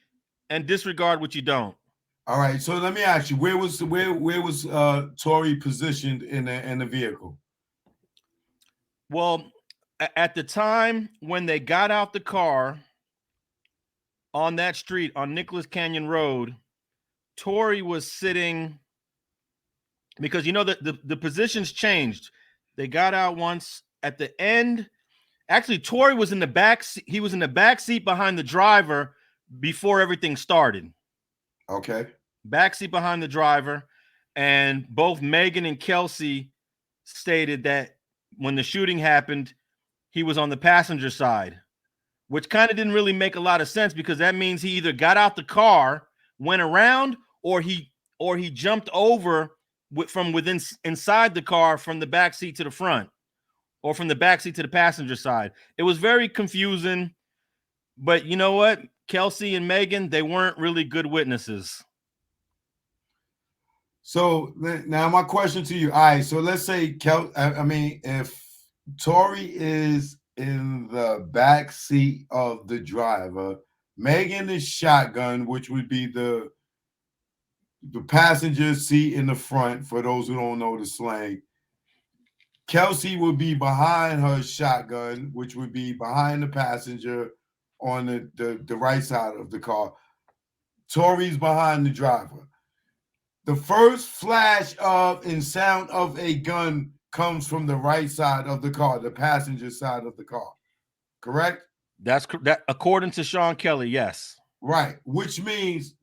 and disregard what you don't. All right. So let me ask you, where was Tory positioned in the vehicle? Well, at the time when they got out the car on that street on Nicholas Canyon Road, Tory was sitting, because you know that the positions changed. They got out once at the end. Actually, Tory was in the back. He was in the back seat behind the driver before everything started. Okay. Back seat behind the driver, and both Megan and Kelsey stated that when the shooting happened, he was on the passenger side, which kind of didn't really make a lot of sense because that means he either got out the car, went around, or he jumped over from inside the car from the back seat to the front, or from the back seat to the passenger side. It was very confusing, but you know what? Kelsey and Megan, they weren't really good witnesses. So now my question to you. All right. So let's say if Tory is in the back seat of the driver, Megan is shotgun, which would be the passenger seat in the front, for those who don't know the slang. Kelsey would be behind her shotgun, which would be behind the passenger on the right side of the car. Tory's behind the driver. The first flash of and sound of a gun comes from the right side of the car, the passenger side of the car. Correct? That according to Sean Kelly, yes. Right, which means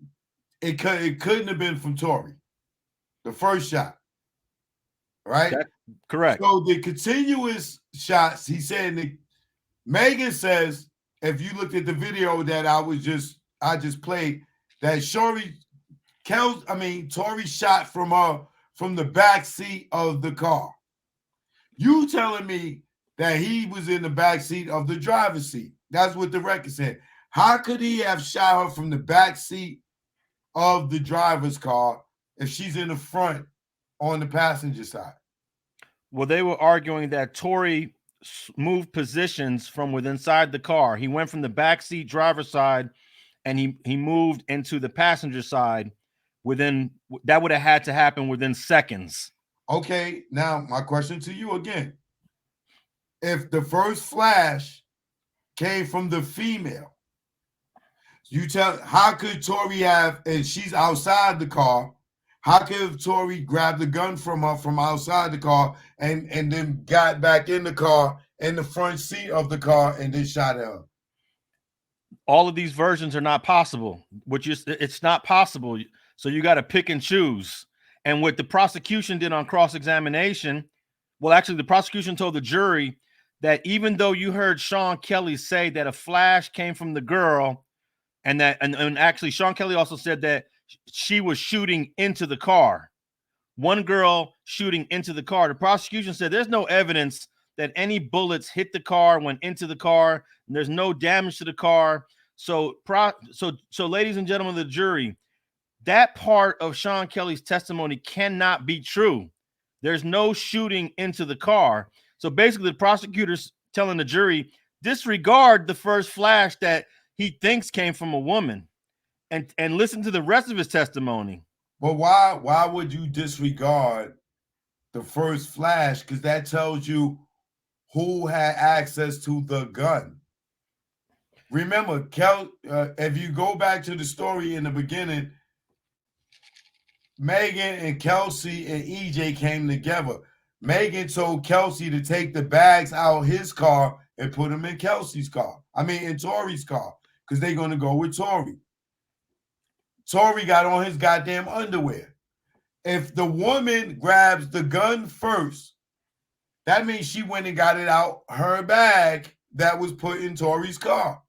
it couldn't have been from Tory, the first shot. Right? That's correct. So the continuous shots, he said, Megan says, if you looked at the video that I just played, that Tory shot from the back seat of the car. You telling me that he was in the back seat of the driver's seat? That's what the record said. How could he have shot her from the back seat of the driver's car if she's in the front on the passenger side? Well, they were arguing that Tory moved positions from inside the car. He went from the back seat driver's side and he moved into the passenger side. That would have had to happen within seconds. Okay, now my question to you again. If the first flash came from the female, how could Tory have, and she's outside the car, how could Tory grab the gun from her from outside the car and then got back in the car, in the front seat of the car, and then shot at her? All of these versions are not possible. It's not possible. So you got to pick and choose. And what the prosecution did on cross-examination, well, actually, the prosecution told the jury that even though you heard Sean Kelly say that a flash came from the girl, and actually Sean Kelly also said that she was shooting into the car. One girl shooting into the car. The prosecution said there's no evidence that any bullets hit the car, went into the car, and there's no damage to the car. So ladies and gentlemen of the jury, that part of Sean Kelly's testimony cannot be true. There's no shooting into the car. So basically, the prosecutor's telling the jury, disregard the first flash that he thinks came from a woman, and listen to the rest of his testimony. But why would you disregard the first flash? Because that tells you who had access to the gun. Remember, if you go back to the story in the beginning, Megan and Kelsey and EJ came together. Megan told Kelsey to take the bags out of his car and put them in Kelsey's car. In Tory's car, because they're going to go with Tory. Tory got on his goddamn underwear. If the woman grabs the gun first That means she went and got it out her bag that was put in Tory's car.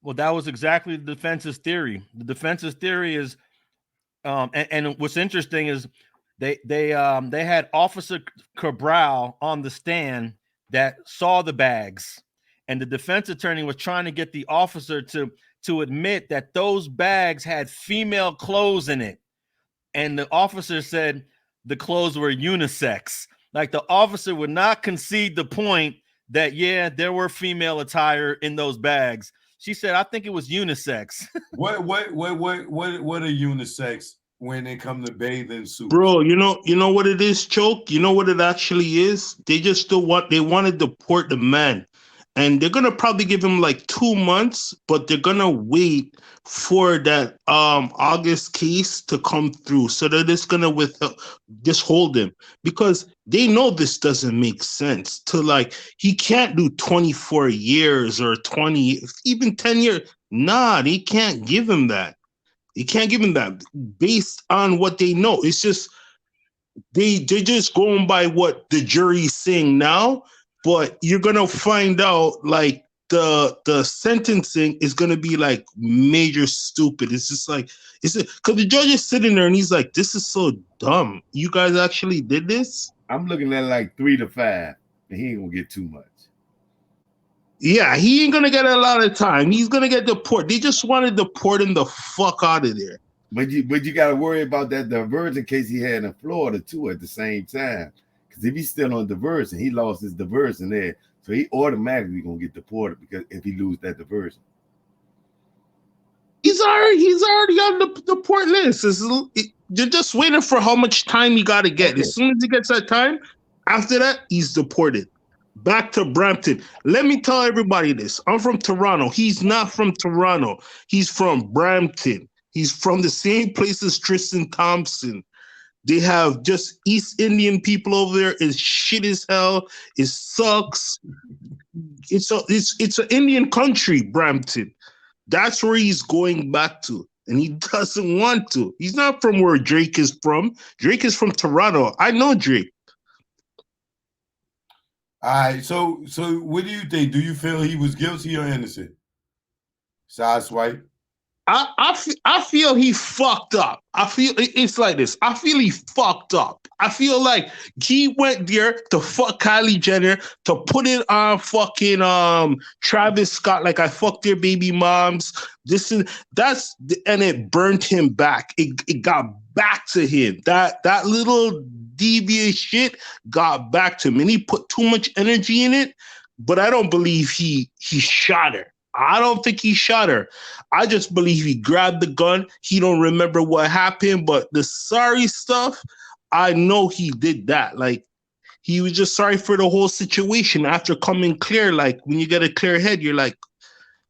Well, that was exactly the defense's theory. The defense's theory is, and what's interesting is they had Officer Cabral on the stand that saw the bags, and the defense attorney was trying to get the officer to admit that those bags had female clothes in it, and the officer said the clothes were unisex. Like, the officer would not concede the point that, yeah, there were female attire in those bags. She said, I think it was unisex. What are unisex when they come to bathing suits? Bro, you know what it is, Choke? You know what it actually is? They just they want to deport the man. And they're gonna probably give him like 2 months, but they're gonna wait for that August case to come through. So they're just gonna just hold him, because they know this doesn't make sense. To, like, he can't do 24 years or 20, even 10 years. Nah, they can't give him that. They can't give him that based on what they know. It's just they're just going by what the jury's saying now. But you're gonna find out, like, the sentencing is gonna be like major stupid. It's just like, because the judge is sitting there and he's like, this is so dumb. You guys actually did this? I'm looking at like 3 to 5, and he ain't gonna get too much. Yeah, he ain't gonna get a lot of time. He's gonna get deported. They just want to deport him the fuck out of there. But you gotta worry about that diversion case he had in Florida too at the same time. Because if he's still on diversion, he lost his diversion there. So he automatically gonna get deported, because if he lose that diversion. He's already on the deport list. You're just waiting for how much time he got to get. Okay. As soon as he gets that time, after that, he's deported. Back to Brampton. Let me tell everybody this. I'm from Toronto. He's not from Toronto. He's from Brampton. He's from the same place as Tristan Thompson. They have just East Indian people over there. It's shit as hell. It sucks. It's an Indian country, Brampton. That's where he's going back to. And he doesn't want to. He's not from where Drake is from. Drake is from Toronto. I know Drake. All right. So what do you think? Do you feel he was guilty or innocent? Sideswipe. I feel he fucked up. I feel it's like this. I feel he fucked up. I feel like he went there to fuck Kylie Jenner, to put it on fucking Travis Scott, like, I fucked their baby moms. And it burnt him back. It got back to him. That little devious shit got back to him, and he put too much energy in it. But I don't believe he shot her. I don't think he shot her. I just believe he grabbed the gun. He don't remember what happened, but the sorry stuff, I know he did that. Like, he was just sorry for the whole situation after coming clear. Like, when you get a clear head, you're like,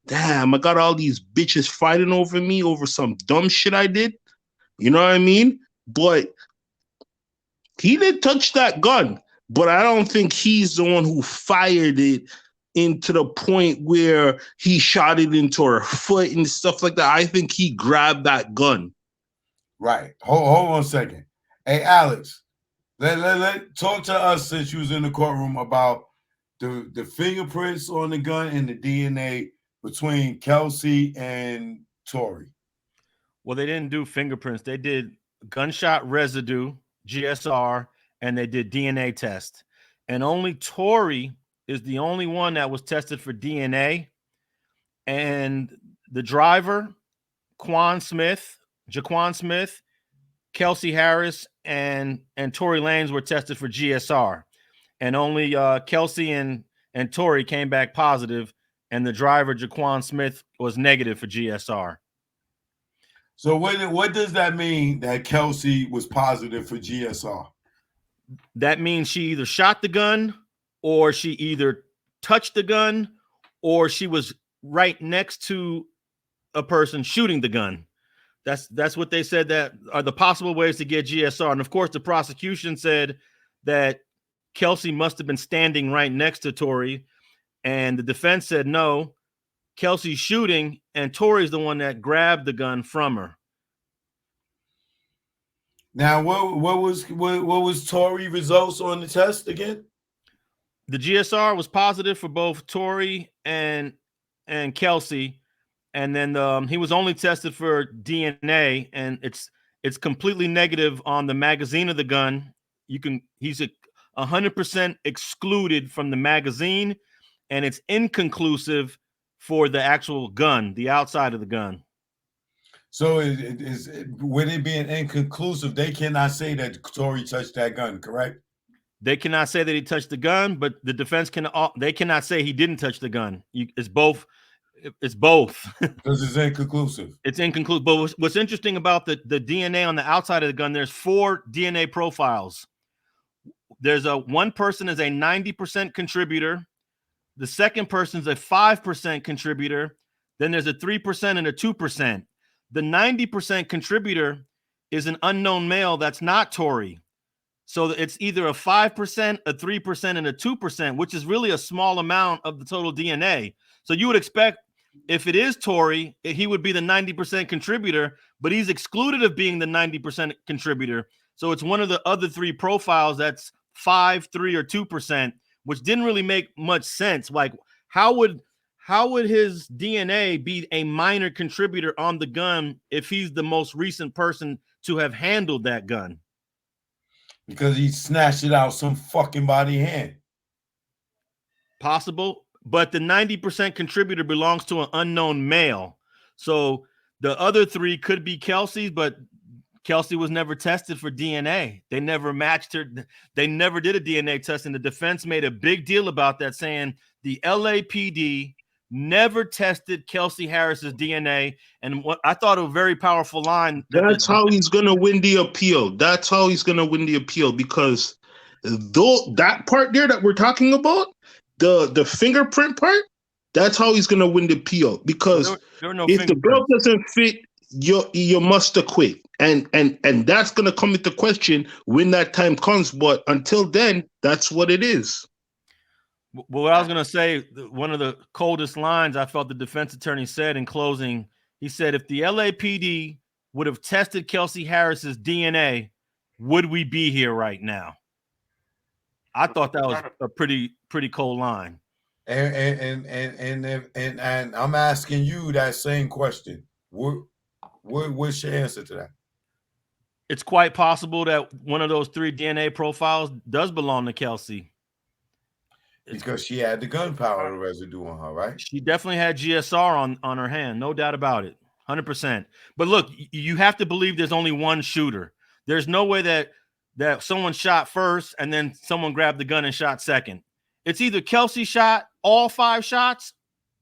damn, I got all these bitches fighting over me over some dumb shit I did. You know what I mean? But he did touch that gun, but I don't think he's the one who fired it into the point where he shot it into her foot and stuff like that. I think he grabbed that gun. Right. Hold on a second. Hey, Alex, let talk to us, since you was in the courtroom, about the fingerprints on the gun and the DNA between Kelsey and Tory. Well, they didn't do fingerprints. They did gunshot residue, GSR, and they did DNA test. And only Tory is the only one that was tested for DNA. And the driver, Jaquan Smith, Kelsey Harris, and Tory Lanez were tested for GSR. And only Kelsey and Tory came back positive, and the driver, Jaquan Smith, was negative for GSR. So what does that mean, that Kelsey was positive for GSR? That means she either shot the gun, or she either touched the gun, or she was right next to a person shooting the gun. That's what they said that are the possible ways to get GSR. And of course, the prosecution said that Kelsey must have been standing right next to Tory, and the defense said no, Kelsey's shooting, and Tory's the one that grabbed the gun from her. Now, what was Tory results on the test again? The GSR was positive for both Tory and Kelsey, and then he was only tested for DNA, and it's completely negative on the magazine of the gun. He's 100% excluded from the magazine, and it's inconclusive for the actual gun, the outside of the gun. So with it being inconclusive, they cannot say that Tory touched that gun, correct? They cannot say that he touched the gun, but the defense they cannot say he didn't touch the gun. It's both. It's both. Because it's inconclusive. It's inconclusive. But what's interesting about the DNA on the outside of the gun, there's 4 DNA profiles. There's one person is a 90% contributor. The second person is a 5% contributor. Then there's a 3% and a 2%. The 90% contributor is an unknown male that's not Tory. So it's either a 5%, a 3%, and a 2%, which is really a small amount of the total DNA. So you would expect if it is Tory, he would be the 90% contributor, but he's excluded of being the 90% contributor. So it's one of the other 3 profiles that's 5, 3, or 2%, which didn't really make much sense. Like, how would his DNA be a minor contributor on the gun if he's the most recent person to have handled that gun? Because he snatched it out some fucking body hand. Possible, but the 90% contributor belongs to an unknown male. So the other 3 could be Kelsey's, but Kelsey was never tested for DNA. They never matched her. They never did a DNA test, and the defense made a big deal about that, saying the LAPD never tested Kelsey Harris's DNA. And what I thought a very powerful line. That's how he's gonna win the appeal. That's how he's gonna win the appeal, because though that part there that we're talking about, the fingerprint part, that's how he's gonna win the appeal. Because there were no if the glove doesn't fit, you must acquit. And that's gonna come into question when that time comes. But until then, that's what it is. Well, what I was going to say, one of the coldest lines I felt the defense attorney said in closing, he said, if the LAPD would have tested Kelsey Harris's DNA, would we be here right now? I thought that was a pretty cold line. And I'm asking you that same question. What's your answer to that? It's quite possible that one of those 3 DNA profiles does belong to Kelsey. Because she had the gunpowder residue on her, right? She definitely had GSR on her hand, no doubt about it, 100%. But look, you have to believe there's only one shooter. There's no way that someone shot first and then someone grabbed the gun and shot second. It's either Kelsey shot all 5 shots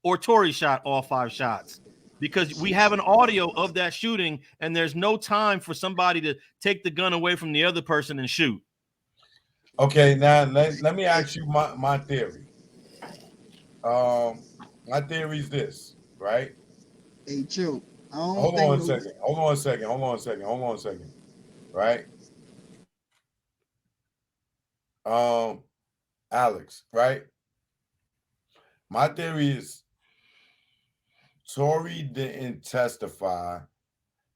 or Tory shot all 5 shots, because we have an audio of that shooting, and there's no time for somebody to take the gun away from the other person and shoot. Okay, now let me ask you my theory. My theory is this, right? Hey, Chill. Hold on a second. Right? Alex, right? My theory is Tory didn't testify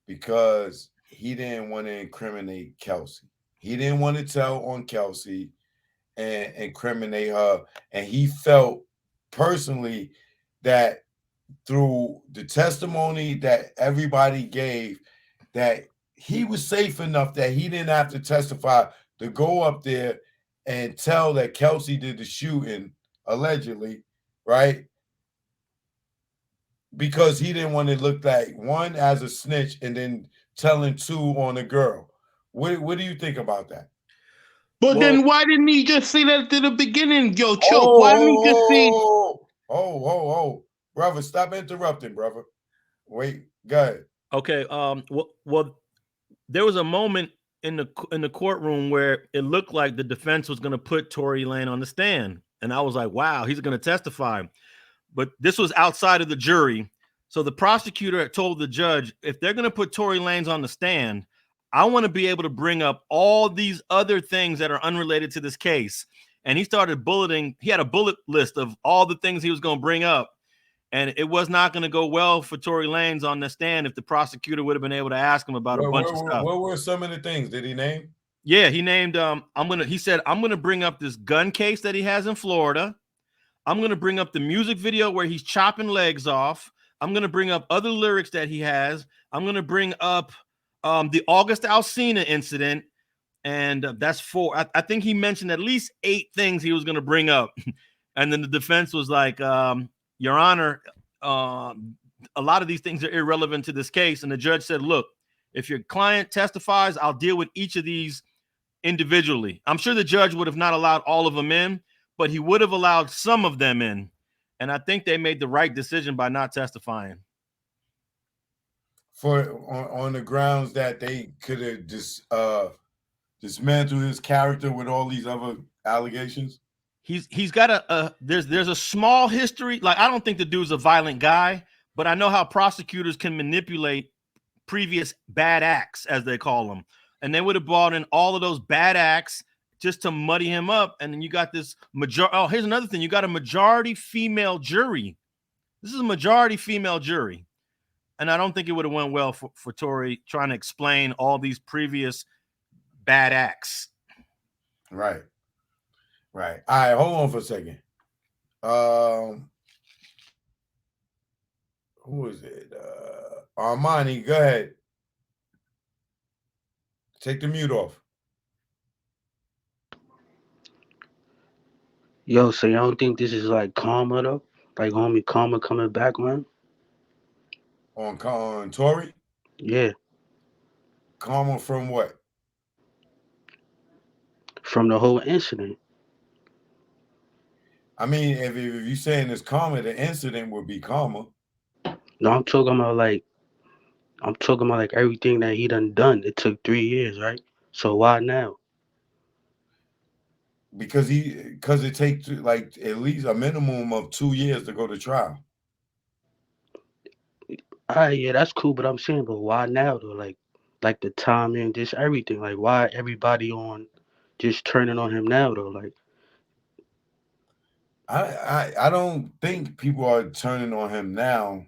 because he didn't want to incriminate Kelsey. He didn't want to tell on Kelsey and incriminate her. And he felt personally that through the testimony that everybody gave, that he was safe enough that he didn't have to testify to go up there and tell that Kelsey did the shooting, allegedly, right? Because he didn't want to look like, 1, as a snitch, and then telling 2 on a girl. What do you think about that? But then why didn't he just say that at the beginning, yo, Choke? Why didn't he just say? Oh, brother, stop interrupting, brother. Wait, go ahead. Okay. Well, there was a moment in the courtroom where it looked like the defense was going to put Tory Lanez on the stand, and I was like, wow, he's going to testify. But this was outside of the jury, so the prosecutor had told the judge, if they're going to put Tory Lanez on the stand, I want to be able to bring up all these other things that are unrelated to this case. And he started bulleting. He had a bullet list of all the things he was going to bring up. And it was not going to go well for Tory Lanez on the stand if the prosecutor would have been able to ask him about a bunch of stuff. What were some of the things? Did he name? Yeah, he named he said I'm gonna bring up this gun case that he has in Florida. I'm gonna bring up the music video where he's chopping legs off. I'm gonna bring up other lyrics that he has. I'm gonna bring up the August Alsina incident, and that's 4. I think he mentioned at least 8 things he was gonna bring up, and then the defense was like, Your Honor, a lot of these things are irrelevant to this case, and the judge said, look, if your client testifies, I'll deal with each of these individually. I'm sure the judge would have not allowed all of them in, but he would have allowed some of them in. And I think they made the right decision by not testifying. On the grounds that they could have dismantled his character with all these other allegations. He's got there's a small history. Like, I don't think the dude's a violent guy, but I know how prosecutors can manipulate previous bad acts, as they call them. And they would have brought in all of those bad acts just to muddy him up. And then you got this majority. Oh, here's another thing. You got a majority female jury. This is a majority female jury. And I don't think it would have went well for Tory trying to explain all these previous bad acts. Right. Right. All right. Hold on for a second. Who is it? Armani, go ahead. Take the mute off. Yo, so y'all don't think this is like karma though? Like homie karma coming back, man? On Tory? Yeah. Karma from what? From the whole incident. I mean, if you're saying it's karma, the incident would be karma. No, I'm talking about like everything that he done. It took 3 years, right? So why now? Because it takes like at least a minimum of 2 years to go to trial. Yeah, that's cool, but I'm saying, but why now though? Like the timing, just everything. Like why everybody on just turning on him now though? Like I don't think people are turning on him now.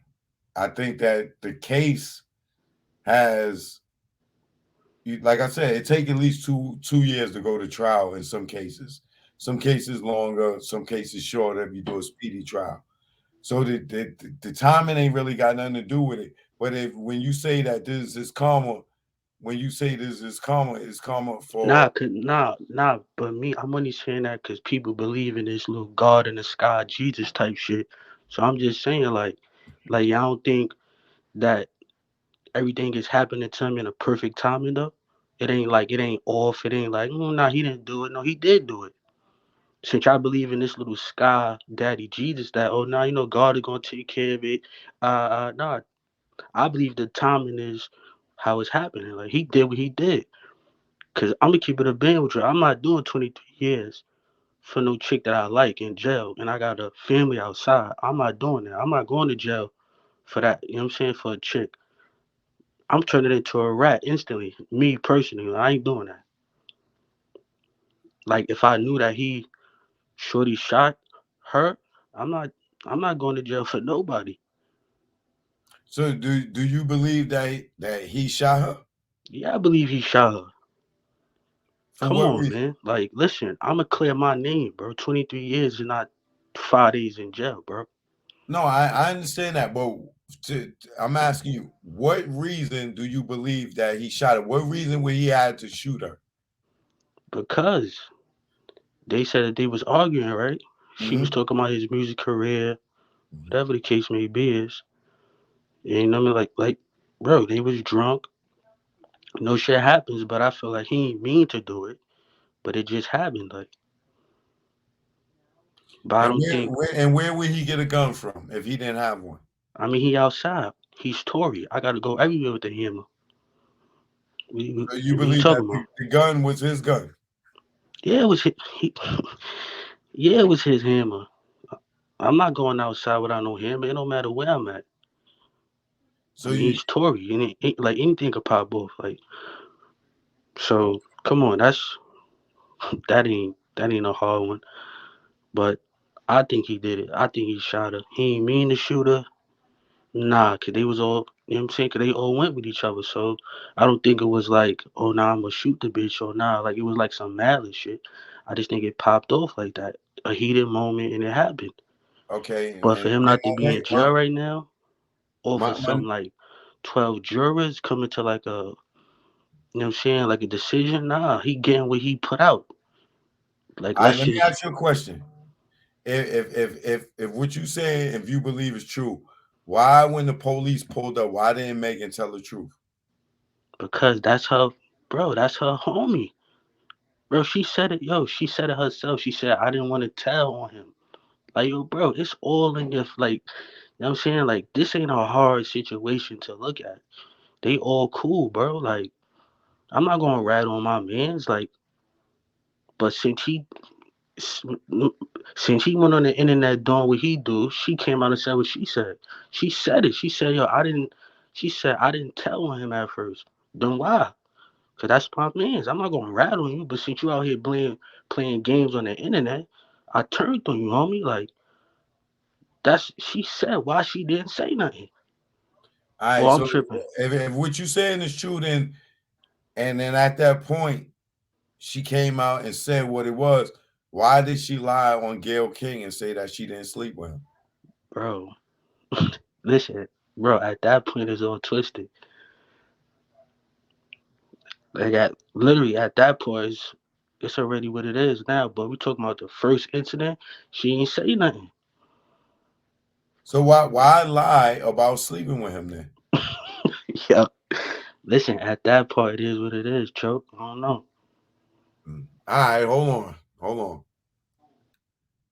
I think that the case has, like I said, it takes at least two years to go to trial in some cases. Some cases longer, some cases shorter if you do a speedy trial. So the timing ain't really got nothing to do with it. But when you say that this is karma, when you say this is karma, it's karma for nah. But me, I'm only saying that because people believe in this little God in the sky, Jesus type shit. So I'm just saying, like y'all don't think that everything is happening to him in a perfect timing though? It ain't off. It ain't like, nah, he didn't do it. No, he did do it. Since I believe in this little sky daddy Jesus, that nah, God is gonna take care of it. Nah, I believe the timing is how it's happening. Like he did what he did. Cause I'm gonna keep it a band with you. I'm not doing 23 years for no chick that I like in jail, and I got a family outside. I'm not doing that. I'm not going to jail for that. You know what I'm saying? For a chick, I'm turning into a rat instantly. Me personally, I ain't doing that. Like if I knew that he shorty shot her, I'm not going to jail for nobody. So do you believe that he shot her? Yeah, I believe he shot her. For Come what on, reason? man. Like, listen, I'ma clear my name, bro. 23 years is not 5 days in jail, bro. No, I understand that, but I'm asking you, what reason do you believe that he shot her? What reason would he had to shoot her? Because they said that they was arguing, right? She was talking about his music career, whatever the case may be is. You know what I mean? Like, bro, they was drunk. No shit happens, but I feel like he ain't mean to do it, but it just happened. Like, but I don't think. Where would he get a gun from if he didn't have one? I mean, he outside. He's Tory. I gotta go everywhere with the hammer. So you What you believe that talking about? the gun was his gun? Yeah, it was yeah, it was his hammer. I'm not going outside without no hammer. It don't matter where I'm at. So I mean, he's Tory, and it ain't like anything could pop off. Like, so come on, that ain't a hard one. But I think he did it. I think he shot her. He ain't mean to shoot her. Nah, cause You know what I'm saying? Because they all went with each other. So I don't think it was like, oh, nah, I'm going to shoot the bitch, or nah. Like, it was like some malice shit. I just think it popped off like that. A heated moment, and it happened. Okay, But for him not to be in my, jail right now, or for my, something like 12 jurors coming to like a, you know what I'm saying, like a decision, nah, he getting what he put out. Like, all right, let's let me just, ask you a question. If what you saying, if you believe is true, why when the police pulled up, why didn't Megan tell the truth? because that's her, bro, that's her homie. Bro, she said it, yo, she said it herself. She said, I didn't want to tell on him. Like, yo, bro, it's all in your, like, you know what I'm saying? Like, this ain't a hard situation to look at. They all cool, bro. Like, I'm not gonna rat on my mans, like, but since he went on the internet doing what he do, she came out and said what she said. She said it. She said, yo, I didn't, she said, I didn't tell on him at first. Then why? Because that's my mans. I'm not going to rat on you, but since you out here playing games on the internet, I turned on you, homie. Like, she said why she didn't say nothing. All right, Well, I'm so tripping. if what you saying is true, then and then at that point she came out and said what it was. Why did she lie on Gayle King and say that she didn't sleep with him? Bro, listen, bro, at that point it's all twisted. Like, literally at that point, it's already what it is now. But we talking about the first incident. She ain't say nothing. So why lie about sleeping with him then? Yeah. Listen, at that part, it is what it is, Choke. I don't know. All right, hold on. All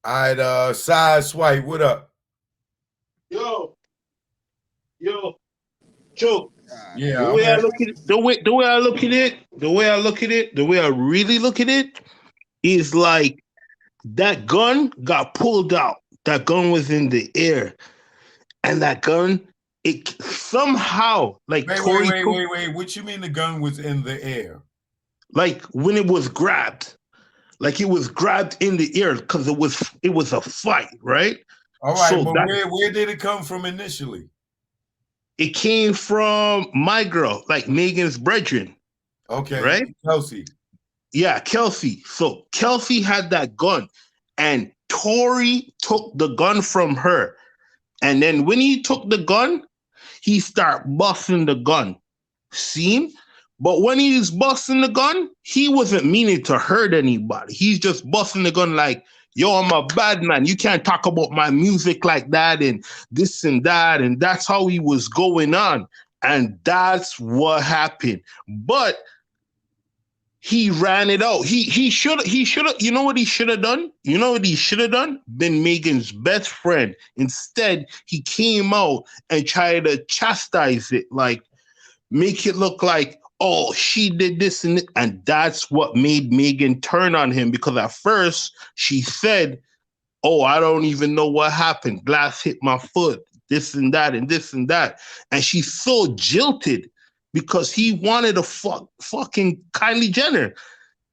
right, side swipe, what up? Yo, Joe. Yeah, The I'm way I here. look at it, the way I look at it, the way I really look at it is like that gun got pulled out. That gun was in the air, and that gun, it somehow like Tory took, Wait. What you mean the gun was in the air? like when it was grabbed, like it was grabbed in the air because it was a fight, right? All right, So but that where did it come from initially? it came from my girl, like Megan's brethren, Okay, right? Kelsey. Yeah, Kelsey. So Kelsey had that gun, and Tory took the gun from her. And then when he took the gun, he start busting the gun. See? But when he's busting the gun, he wasn't meaning to hurt anybody. He's just busting the gun like, yo, I'm a bad man. You can't talk about my music like that and this and that. And that's how he was going on. And that's what happened. But he ran it out. He should you know what he should have done? You know what he should have done? Been Megan's best friend. Instead, he came out and tried to chastise it, like make it look like, oh, she did this and that's what made Megan turn on him, because at first she said, oh, I don't even know what happened. Glass hit my foot, this and that and this and that. And she's so jilted because he wanted to fucking Kylie Jenner.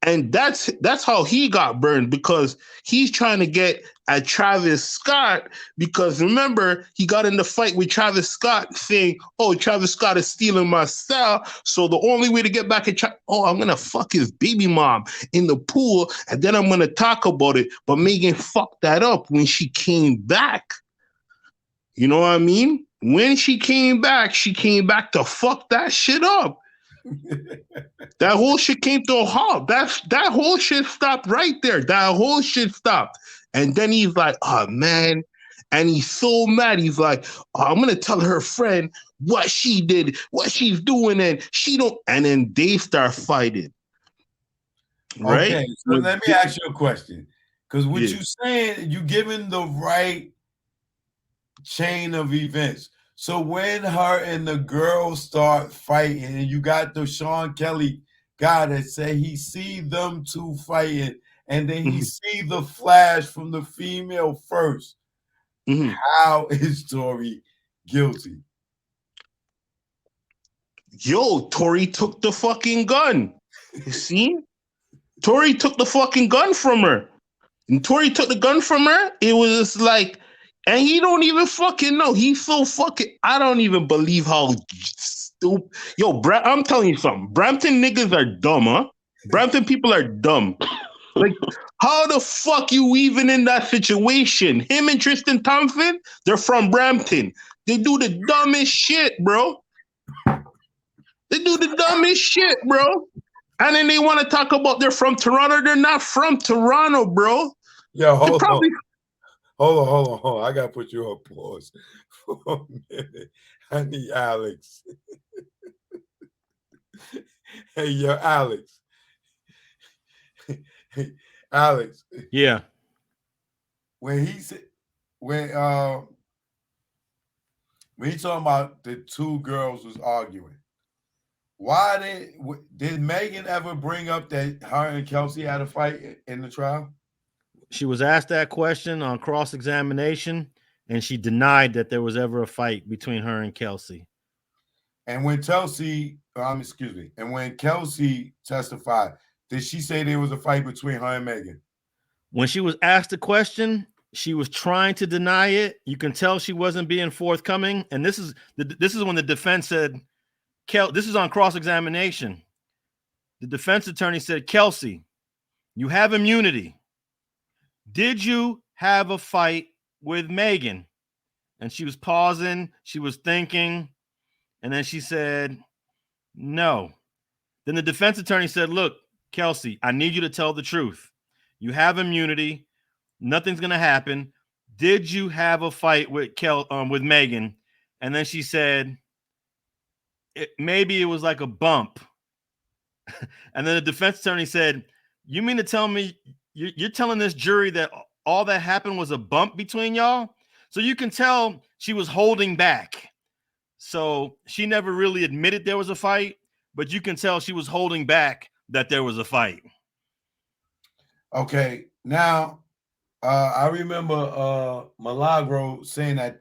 And that's how he got burned, because he's trying to get at Travis Scott, because remember, he got in the fight with Travis Scott saying, oh, Travis Scott is stealing my style. So the only way to get back at I'm going to fuck his baby mom in the pool, and then I'm going to talk about it. But Megan fucked that up when she came back. You know what I mean? When she came back to fuck that shit up. That whole shit came to a halt. That whole shit stopped right there. That whole shit stopped. And then he's like, oh man. And he's so mad. He's like, oh, I'm gonna tell her friend what she did, what she's doing, and she don't. And then they start fighting. Right? Okay, so let me ask you a question. Because what you saying, you giving the right chain of events. So when her and the girl start fighting, and you got the Sean Kelly guy that say he see them two fighting, and then he see the flash from the female first. How is Tory guilty? Yo, Tory took the fucking gun. You see? Tory took the fucking gun from her. And Tory took the gun from her. It was like And he don't even fucking know. He's so fucking. I don't even believe how stupid. Yo, I'm telling you something. Brampton niggas are dumb, huh? Brampton people are dumb. Like, how the fuck you even in that situation? Him and Tristan Thompson, they're from Brampton. They do the dumbest shit, bro. They do the dumbest shit, bro. And then they want to talk about they're from Toronto. They're not from Toronto, bro. Yo, hold on. I gotta put you on pause for a minute. I need Alex. Hey, yo, Alex. Hey, Alex. Yeah. When he said when he talking about the two girls was arguing, why did Megan ever bring up that her and Kelsey had a fight in the trial? She was asked that question on cross-examination, and she denied that there was ever a fight between her and Kelsey. And when Kelsey testified, did she say there was a fight between her and Megan? When she was asked the question, she was trying to deny it. You can tell she wasn't being forthcoming. And this is when the defense said, this is on cross-examination. The defense attorney said, Kelsey, you have immunity. Did you have a fight with Megan? And she was pausing. She was thinking. And then she said, no. Then the defense attorney said, look, Kelsey, I need you to tell the truth. You have immunity. Nothing's going to happen. Did you have a fight with Megan? And then she said, maybe it was like a bump. And then the defense attorney said, you mean to tell me you're telling this jury that all that happened was a bump between y'all? So you can tell she was holding back. So she never really admitted there was a fight, but you can tell she was holding back that there was a fight. Okay. Now, I remember Milagro saying that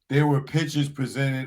there were pictures presented